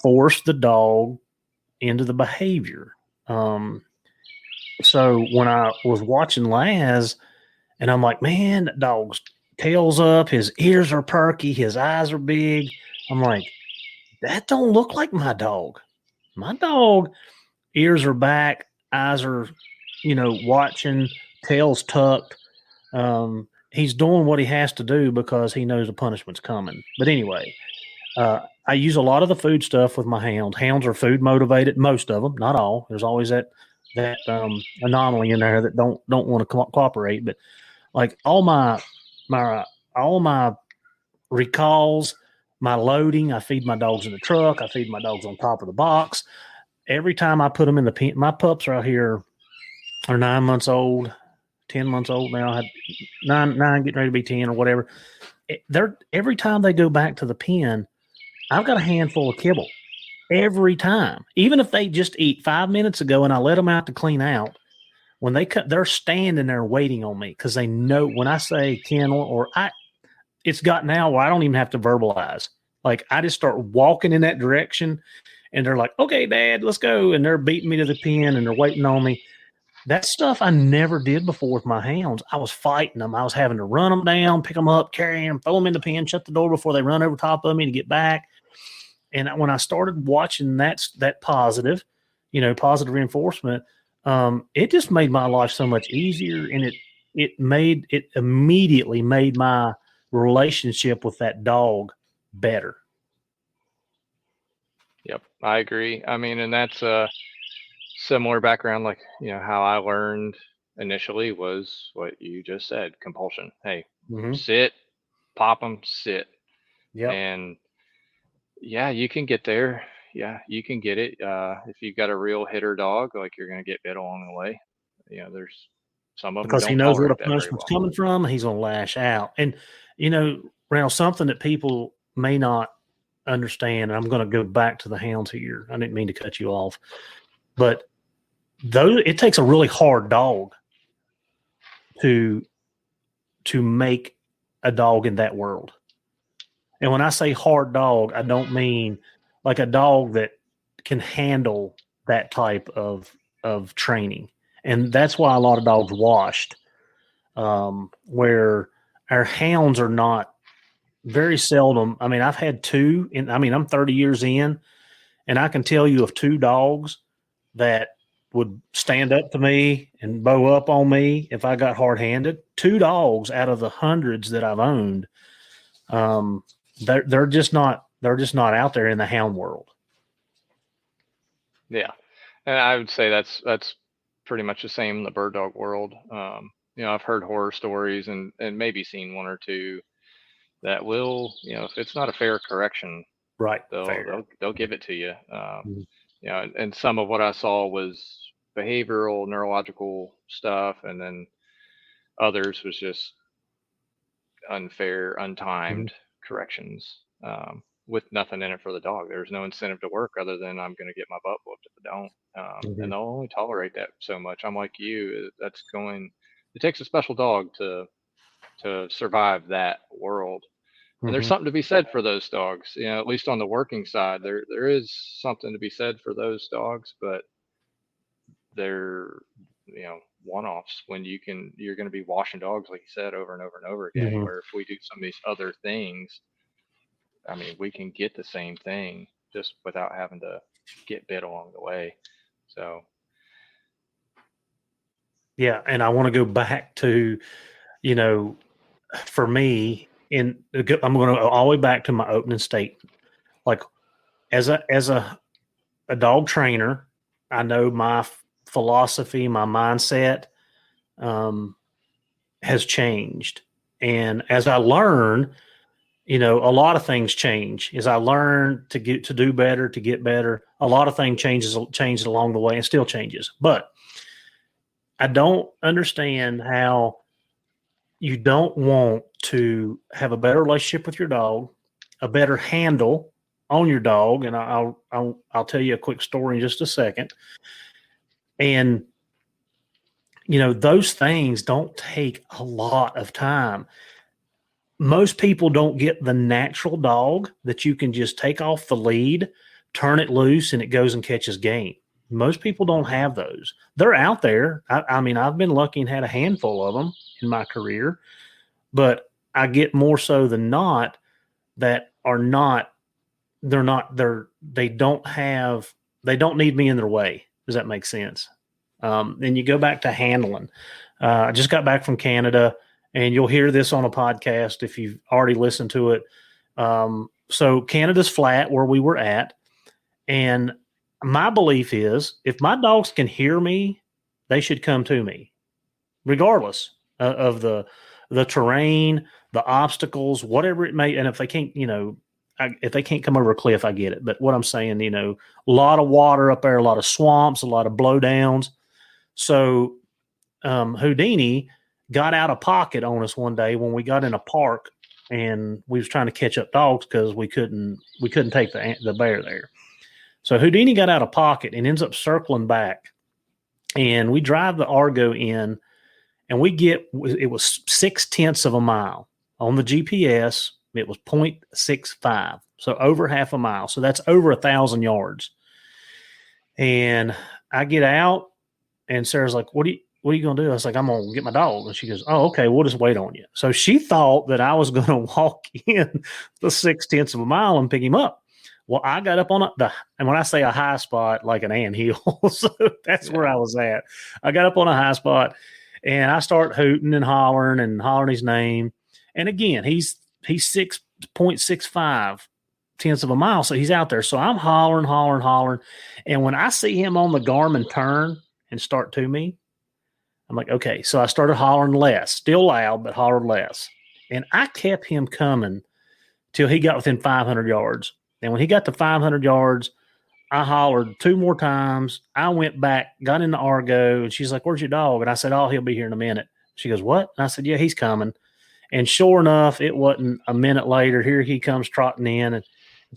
force the dog into the behavior. So when I was watching Laz, and I'm like, man, that dog's tail's up, his ears are perky, his eyes are big. I'm like, that don't look like my dog. My dog, ears are back, eyes are, watching, tail's tucked. He's doing what he has to do because he knows the punishment's coming. But anyway, I use a lot of the food stuff with my hounds. Hounds are food motivated, most of them, not all. There's always that anomaly in there that don't want to cooperate. But like all my recalls, my loading, I feed my dogs in the truck. I feed my dogs on top of the box. Every time I put them in the pen, my pups out here are 9 months old, 10 months old now. I had nine getting ready to be 10 or whatever. Every time they go back to the pen, I've got a handful of kibble every time. Even if they just eat 5 minutes ago and I let them out to clean out, when they cut, they're standing there waiting on me because they know when I say kennel it's got now where I don't even have to verbalize. Like I just start walking in that direction and they're like, okay, Dad, let's go. And they're beating me to the pen and they're waiting on me. That stuff I never did before with my hounds. I was fighting them. I was having to run them down, pick them up, carry them, throw them in the pen, shut the door before they run over top of me to get back. And when I started watching that positive, positive reinforcement, it just made my life so much easier. And it immediately made my relationship with that dog better. Yep, I agree. I mean, and that's a similar background, like, how I learned initially was what you just said, compulsion. Hey, sit, pop them, sit. Yeah. And yeah, you can get there. Yeah, you can get it. If you've got a real hitter dog, like you're going to get bit along the way. There's some of them because don't he knows where the tolerate that very punishment's well. coming from. He's going to lash out. And, Randall, something that people may not understand, and I'm going to go back to the hounds here. I didn't mean to cut you off, but it takes a really hard dog to make a dog in that world. And when I say hard dog, I don't mean like a dog that can handle that type of training. And that's why a lot of dogs washed, where our hounds are not very seldom. I mean, I've had two, and I'm 30 years in, and I can tell you of two dogs that would stand up to me and bow up on me if I got hard-handed. Two dogs out of the hundreds that I've owned, they're just not out there in the hound world. Yeah, and I would say that's pretty much the same in the bird dog world. I've heard horror stories and maybe seen one or two that will, if it's not a fair correction, right, they'll give it to you. And some of what I saw was behavioral, neurological stuff, and then others was just unfair, untimed corrections with nothing in it for the dog. There's no incentive to work other than I'm going to get my butt whooped if I don't. And they'll only tolerate that so much. I'm like you. It takes a special dog to to survive that world. And there's something to be said for those dogs, you know, at least on the working side, there is something to be said for those dogs, but they're, you know, one-offs when you're going to be washing dogs, like you said, over and over and over again. Mm-hmm. Where if we do some of these other things, I mean, we can get the same thing just without having to get bit along the way. So. Yeah. And I want to go back to, you know, for me, I'm going to go all the way back to my opening statement. Like as a dog trainer, I know my philosophy, my mindset has changed. And as I learn, you know, a lot of things change. As I learn to do better, to get better, a lot of things changed along the way and still changes. But I don't understand how you don't want to have a better relationship with your dog, a better handle on your dog, and I'll tell you a quick story in just a second. And you know, those things don't take a lot of time. Most people don't get the natural dog that you can just take off the lead, turn it loose, and it goes and catches game. Most people don't have those. They're out there. I mean, I've been lucky and had a handful of them in my career, but I get more so than not that are not, they don't need me in their way. Does that make sense? And you go back to handling. I just got back from Canada, and you'll hear this on a podcast if you've already listened to it. So Canada's flat where we were at. And my belief is if my dogs can hear me, they should come to me, regardless of the terrain, the obstacles, whatever it may. And if they can't, you know, if they can't come over a cliff, I get it. But what I'm saying, you know, a lot of water up there, a lot of swamps, a lot of blowdowns. So Houdini got out of pocket on us one day when we got in a park and we was trying to catch up dogs because we couldn't take the bear there. So Houdini got out of pocket and ends up circling back, and we drive the Argo in, and it was 0.6 of a mile on the GPS. It was 0.65, so over half a mile. So that's over 1,000 yards. And I get out, and Sarah's like, "What are you going to do?" I was like, "I'm going to get my dog." And she goes, "Oh, okay, we'll just wait on you." So she thought that I was going to walk in the 0.6 of a mile and pick him up. Well, I got up on and when I say a high spot, like an anthill, so that's where I was at. I got up on a high spot, and I start hooting and hollering his name. And again, he's 6.65 tenths of a mile, so he's out there. So I'm hollering. And when I see him on the Garmin turn and start to me, I'm like, okay. So I started hollering less, still loud, but hollered less. And I kept him coming till he got within 500 yards. And when he got to 500 yards, I hollered 2 more times. I went back, got in the Argo, and she's like, "Where's your dog?" And I said, "Oh, he'll be here in a minute." She goes, "What?" And I said, "Yeah, he's coming." And sure enough, it wasn't a minute later. Here he comes trotting in. And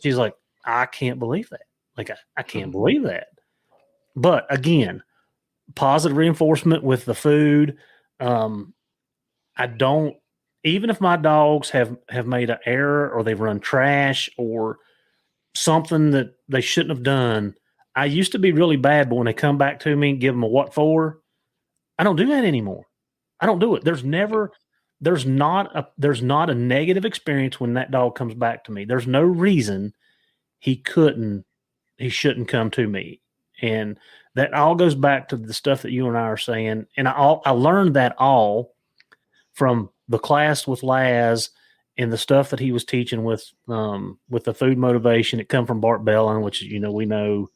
she's like, "I can't believe that. Like, I can't believe that." But again, positive reinforcement with the food. I don't, even if my dogs have made an error or they've run trash or something that they shouldn't have done. I used to be really bad, but when they come back to me and give them a what for, I don't do that anymore. I don't do it. There's not a negative experience when that dog comes back to me. There's no reason he shouldn't come to me. And that all goes back to the stuff that you and I are saying. And I learned that all from the class with Laz and the stuff that he was teaching with the food motivation. It come from Bart Bellin, which, you know, we know,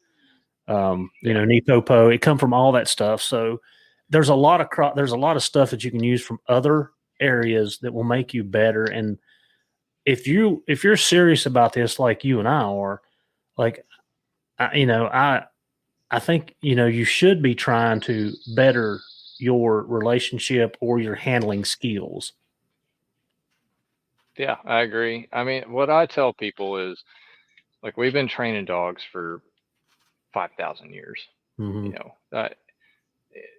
Nepopo. It come from all that stuff. So there's a lot of stuff that you can use from other areas that will make you better. And if you're serious about this, like you and I are, like, I think, you should be trying to better your relationship or your handling skills. Yeah, I agree. I mean, what I tell people is, like, we've been training dogs for 5,000 years. Mm-hmm. You know,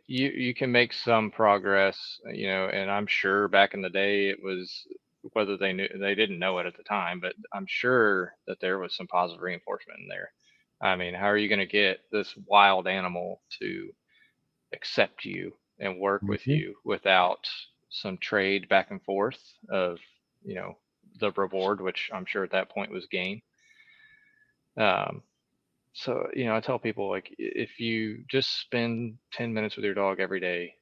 you can make some progress, and I'm sure back in the day it was, whether they didn't know it at the time, but I'm sure that there was some positive reinforcement in there. I mean, how are you going to get this wild animal to accept you and work with you without some trade back and forth of, the reward, which I'm sure at that point was gain. So, I tell people, like, if you just spend 10 minutes with your dog every day,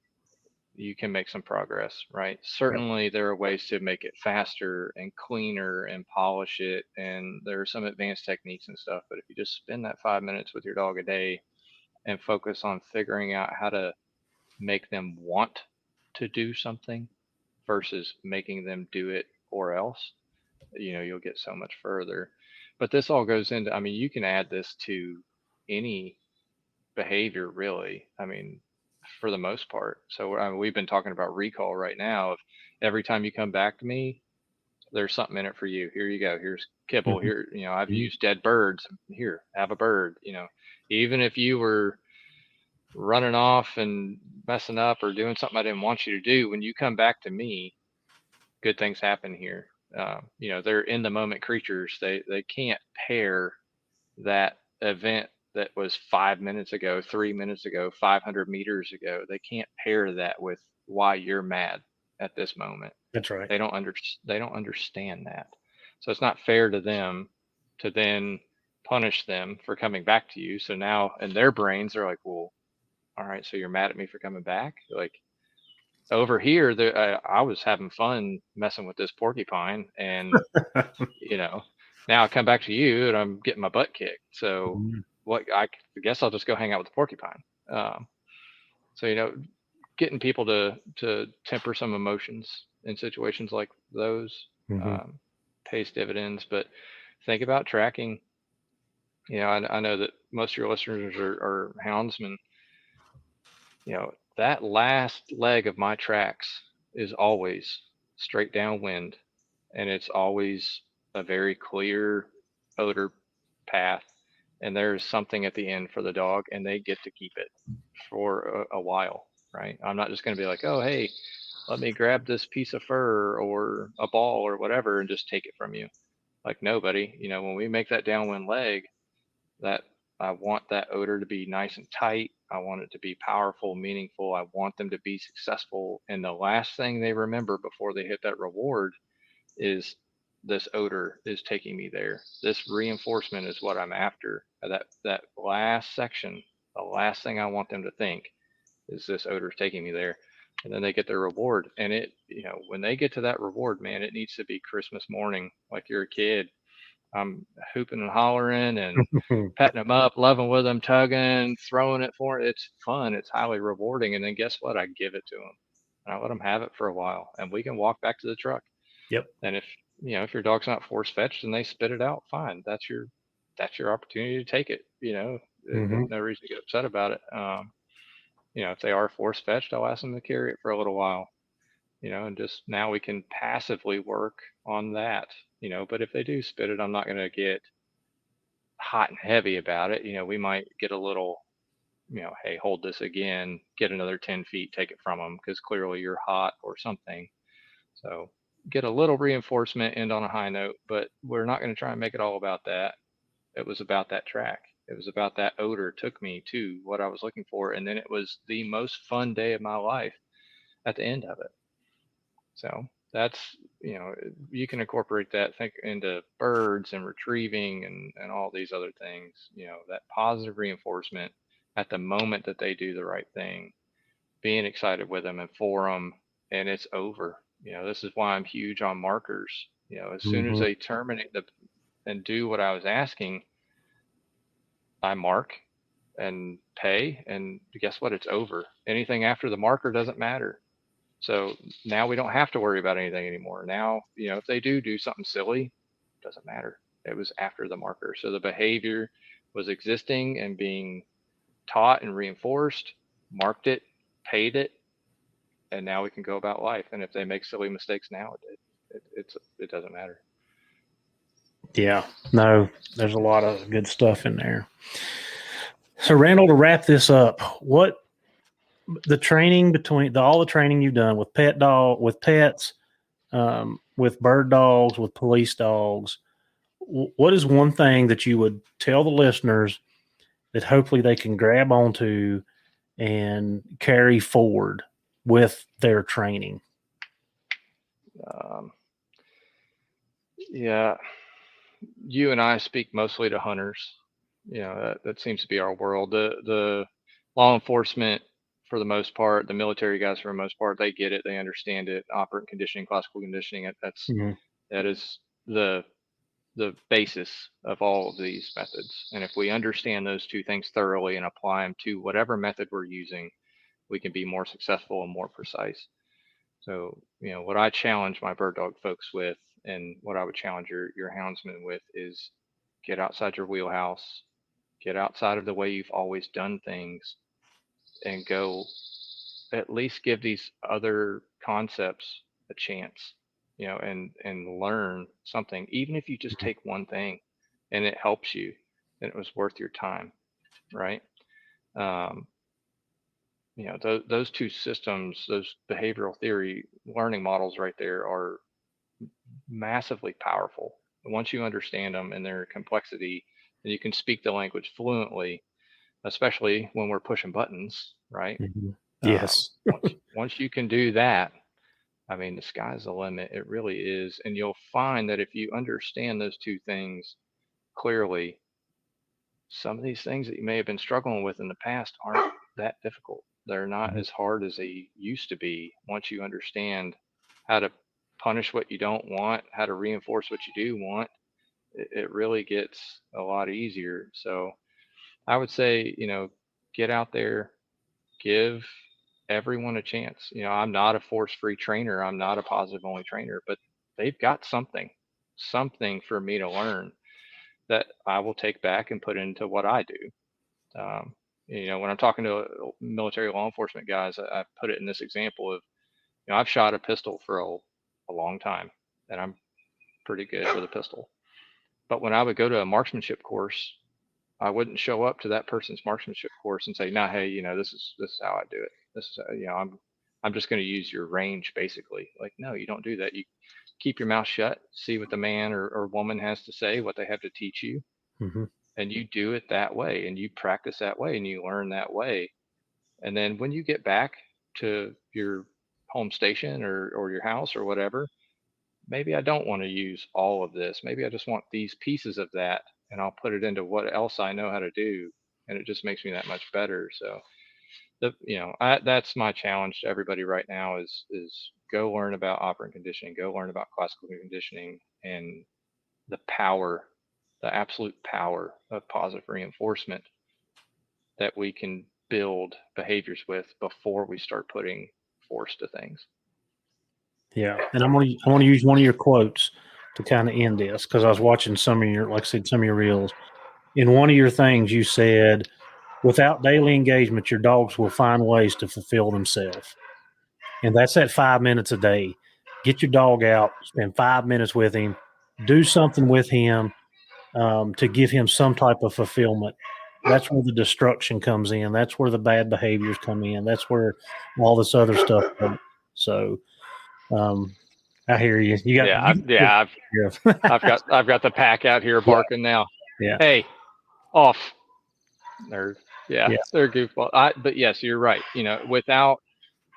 you can make some progress, right? Certainly there are ways to make it faster and cleaner and polish it. And there are some advanced techniques and stuff, but if you just spend that 5 minutes with your dog a day and focus on figuring out how to make them want to do something versus making them do it or else, you'll get so much further. But this all goes into, I mean, you can add this to any behavior, really. I mean, for the most part. So we've been talking about recall right now. If every time you come back to me, there's something in it for you. Here you go. Here's kibble. Here, I've used dead birds. Here, have a bird. Even if you were running off and messing up or doing something I didn't want you to do, when you come back to me, good things happen here. They're in the moment creatures. They can't pair that event that was 5 minutes ago, 3 minutes ago, 500 meters ago. They can't pair that with why you're mad at this moment. That's right. They don't understand that. So it's not fair to them to then punish them for coming back to you. So now in their brains, they're like, well, all right, so you're mad at me for coming back? Like, over here, I was having fun messing with this porcupine, and now I come back to you and I'm getting my butt kicked. So I guess I'll just go hang out with the porcupine. So getting people to temper some emotions in situations like those pays dividends. But think about tracking. I know that most of your listeners are houndsmen. That last leg of my tracks is always straight downwind, and it's always a very clear odor path, and there's something at the end for the dog, and they get to keep it for a while, right? I'm not just going to be like, oh, hey, let me grab this piece of fur or a ball or whatever and just take it from you. Like, no, buddy, when we make that downwind leg, that I want that odor to be nice and tight. I want it to be powerful, meaningful. I want them to be successful. And the last thing they remember before they hit that reward is this odor is taking me there. This reinforcement is what I'm after. That last section, the last thing I want them to think is this odor is taking me there. And then they get their reward. And when they get to that reward, man, it needs to be Christmas morning, like you're a kid. I'm hooping and hollering and petting them up, loving with them, tugging, throwing it for it. It's fun. It's highly rewarding. And then guess what? I give it to them. And I let them have it for a while, and we can walk back to the truck. Yep. And if your dog's not force fetched and they spit it out, fine. That's your opportunity to take it. There's no reason to get upset about it. If they are force fetched, I'll ask them to carry it for a little while. And just now we can passively work on that. But if they do spit it, I'm not going to get hot and heavy about it. We might get a little, hey, hold this again, get another 10 feet, take it from them because clearly you're hot or something. So get a little reinforcement, end on a high note, but we're not going to try and make it all about that. It was about that track. It was about that odor took me to what I was looking for. And then it was the most fun day of my life at the end of it. So that's, you can incorporate that into birds and retrieving and all these other things, that positive reinforcement at the moment that they do the right thing, being excited with them and for them, and it's over. This is why I'm huge on markers. As soon as they terminate and do what I was asking, I mark and pay, and guess what? It's over. Anything after the marker doesn't matter. So now we don't have to worry about anything anymore. Now, if they do something silly, it doesn't matter. It was after the marker. So the behavior was existing and being taught and reinforced, marked it, paid it, and now we can go about life. And if they make silly mistakes now, it doesn't matter. Yeah, no, there's a lot of good stuff in there. So Randall, to wrap this up, what the training all the training you've done with pets, with bird dogs, with police dogs, what is one thing that you would tell the listeners that hopefully they can grab onto and carry forward with their training? Yeah, you and I speak mostly to hunters. That seems to be our world. The law enforcement, for the most part, the military guys, for the most part, they get it, they understand it. Operant conditioning, classical conditioning, that is the basis of all of these methods. And if we understand those two things thoroughly and apply them to whatever method we're using, we can be more successful and more precise. So, what I challenge my bird dog folks with, and what I would challenge your houndsman with, is get outside your wheelhouse, get outside of the way you've always done things, and go at least give these other concepts a chance, and learn something. Even if you just take one thing and it helps you, then it was worth your time, right? Those two systems, those behavioral theory learning models right there, are massively powerful. Once you understand them and their complexity, and you can speak the language fluently, especially when we're pushing buttons, right? Yes. Once you can do that, I mean, the sky's the limit. It really is. And you'll find that if you understand those two things clearly, some of these things that you may have been struggling with in the past aren't that difficult. They're not as hard as they used to be once you understand how to punish what you don't want, how to reinforce what you do want. It really gets a lot easier. So I would say, get out there, give everyone a chance. I'm not a force-free trainer. I'm not a positive only trainer, but they've got something for me to learn that I will take back and put into what I do. When I'm talking to military law enforcement guys, I put it in this example of, I've shot a pistol for a long time, and I'm pretty good with a pistol. But when I would go to a marksmanship course, I wouldn't show up to that person's marksmanship course and say, "Nah, hey, this is how I do it. This is, I'm just going to use your range, basically." Like, no, you don't do that. You keep your mouth shut, see what the man or woman has to say, what they have to teach you, and you do it that way, and you practice that way, and you learn that way. And then when you get back to your home station or your house or whatever, maybe I don't want to use all of this. Maybe I just want these pieces of that, and I'll put it into what else I know how to do, and it just makes me that much better. So that's my challenge to everybody right now is go learn about operant conditioning, go learn about classical conditioning, and the absolute power of positive reinforcement that we can build behaviors with before we start putting force to things. Yeah, and I want to use one of your quotes to kind of end this, because I was watching some of your reels. In one of your things, you said, without daily engagement, your dogs will find ways to fulfill themselves. And that's at 5 minutes a day. Get your dog out, spend 5 minutes with him, do something with him to give him some type of fulfillment. That's where the destruction comes in. That's where the bad behaviors come in. That's where all this other stuff comes. So I hear you. I've got the pack out here barking now. Yeah. Hey, off. They're goofball. But yes, you're right. Without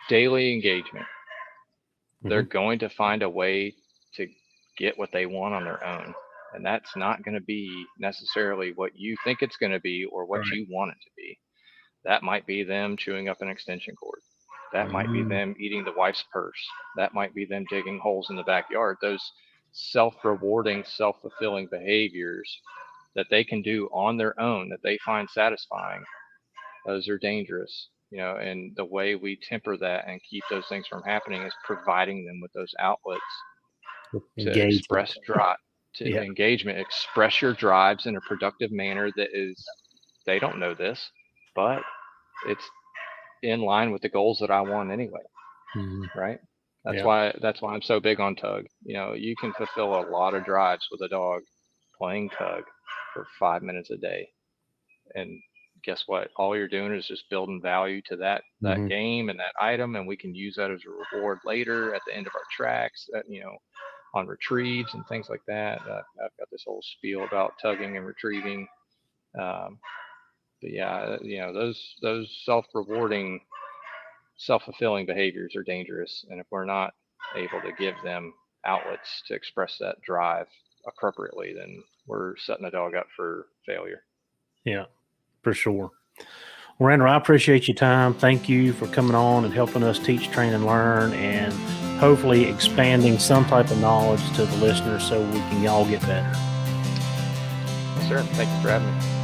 daily engagement, they're going to find a way to get what they want on their own. And that's not going to be necessarily what you think it's going to be or what you want it to be. That might be them chewing up an extension cord. That might be them eating the wife's purse. That might be them digging holes in the backyard. Those self-rewarding, self-fulfilling behaviors that they can do on their own that they find satisfying, those are dangerous. And the way we temper that and keep those things from happening is providing them with those outlets to express drive, engagement, express your drives in a productive manner that is, they don't know this, but it's in line with the goals that I want anyway. Right. That's why I'm so big on tug. You can fulfill a lot of drives with a dog playing tug for 5 minutes a day and guess what? All you're doing is just building value to that game and that item, and we can use that as a reward later at the end of our tracks, that, on retrieves and things like that. I've got this whole spiel about tugging and retrieving. But yeah, those self-rewarding, self-fulfilling behaviors are dangerous, and if we're not able to give them outlets to express that drive appropriately, then we're setting the dog up for failure. Yeah, for sure. Well, Randall, I appreciate your time. Thank you for coming on and helping us teach, train, and learn, and hopefully expanding some type of knowledge to the listeners so we can all get better. Yes, sir. Thank you for having me.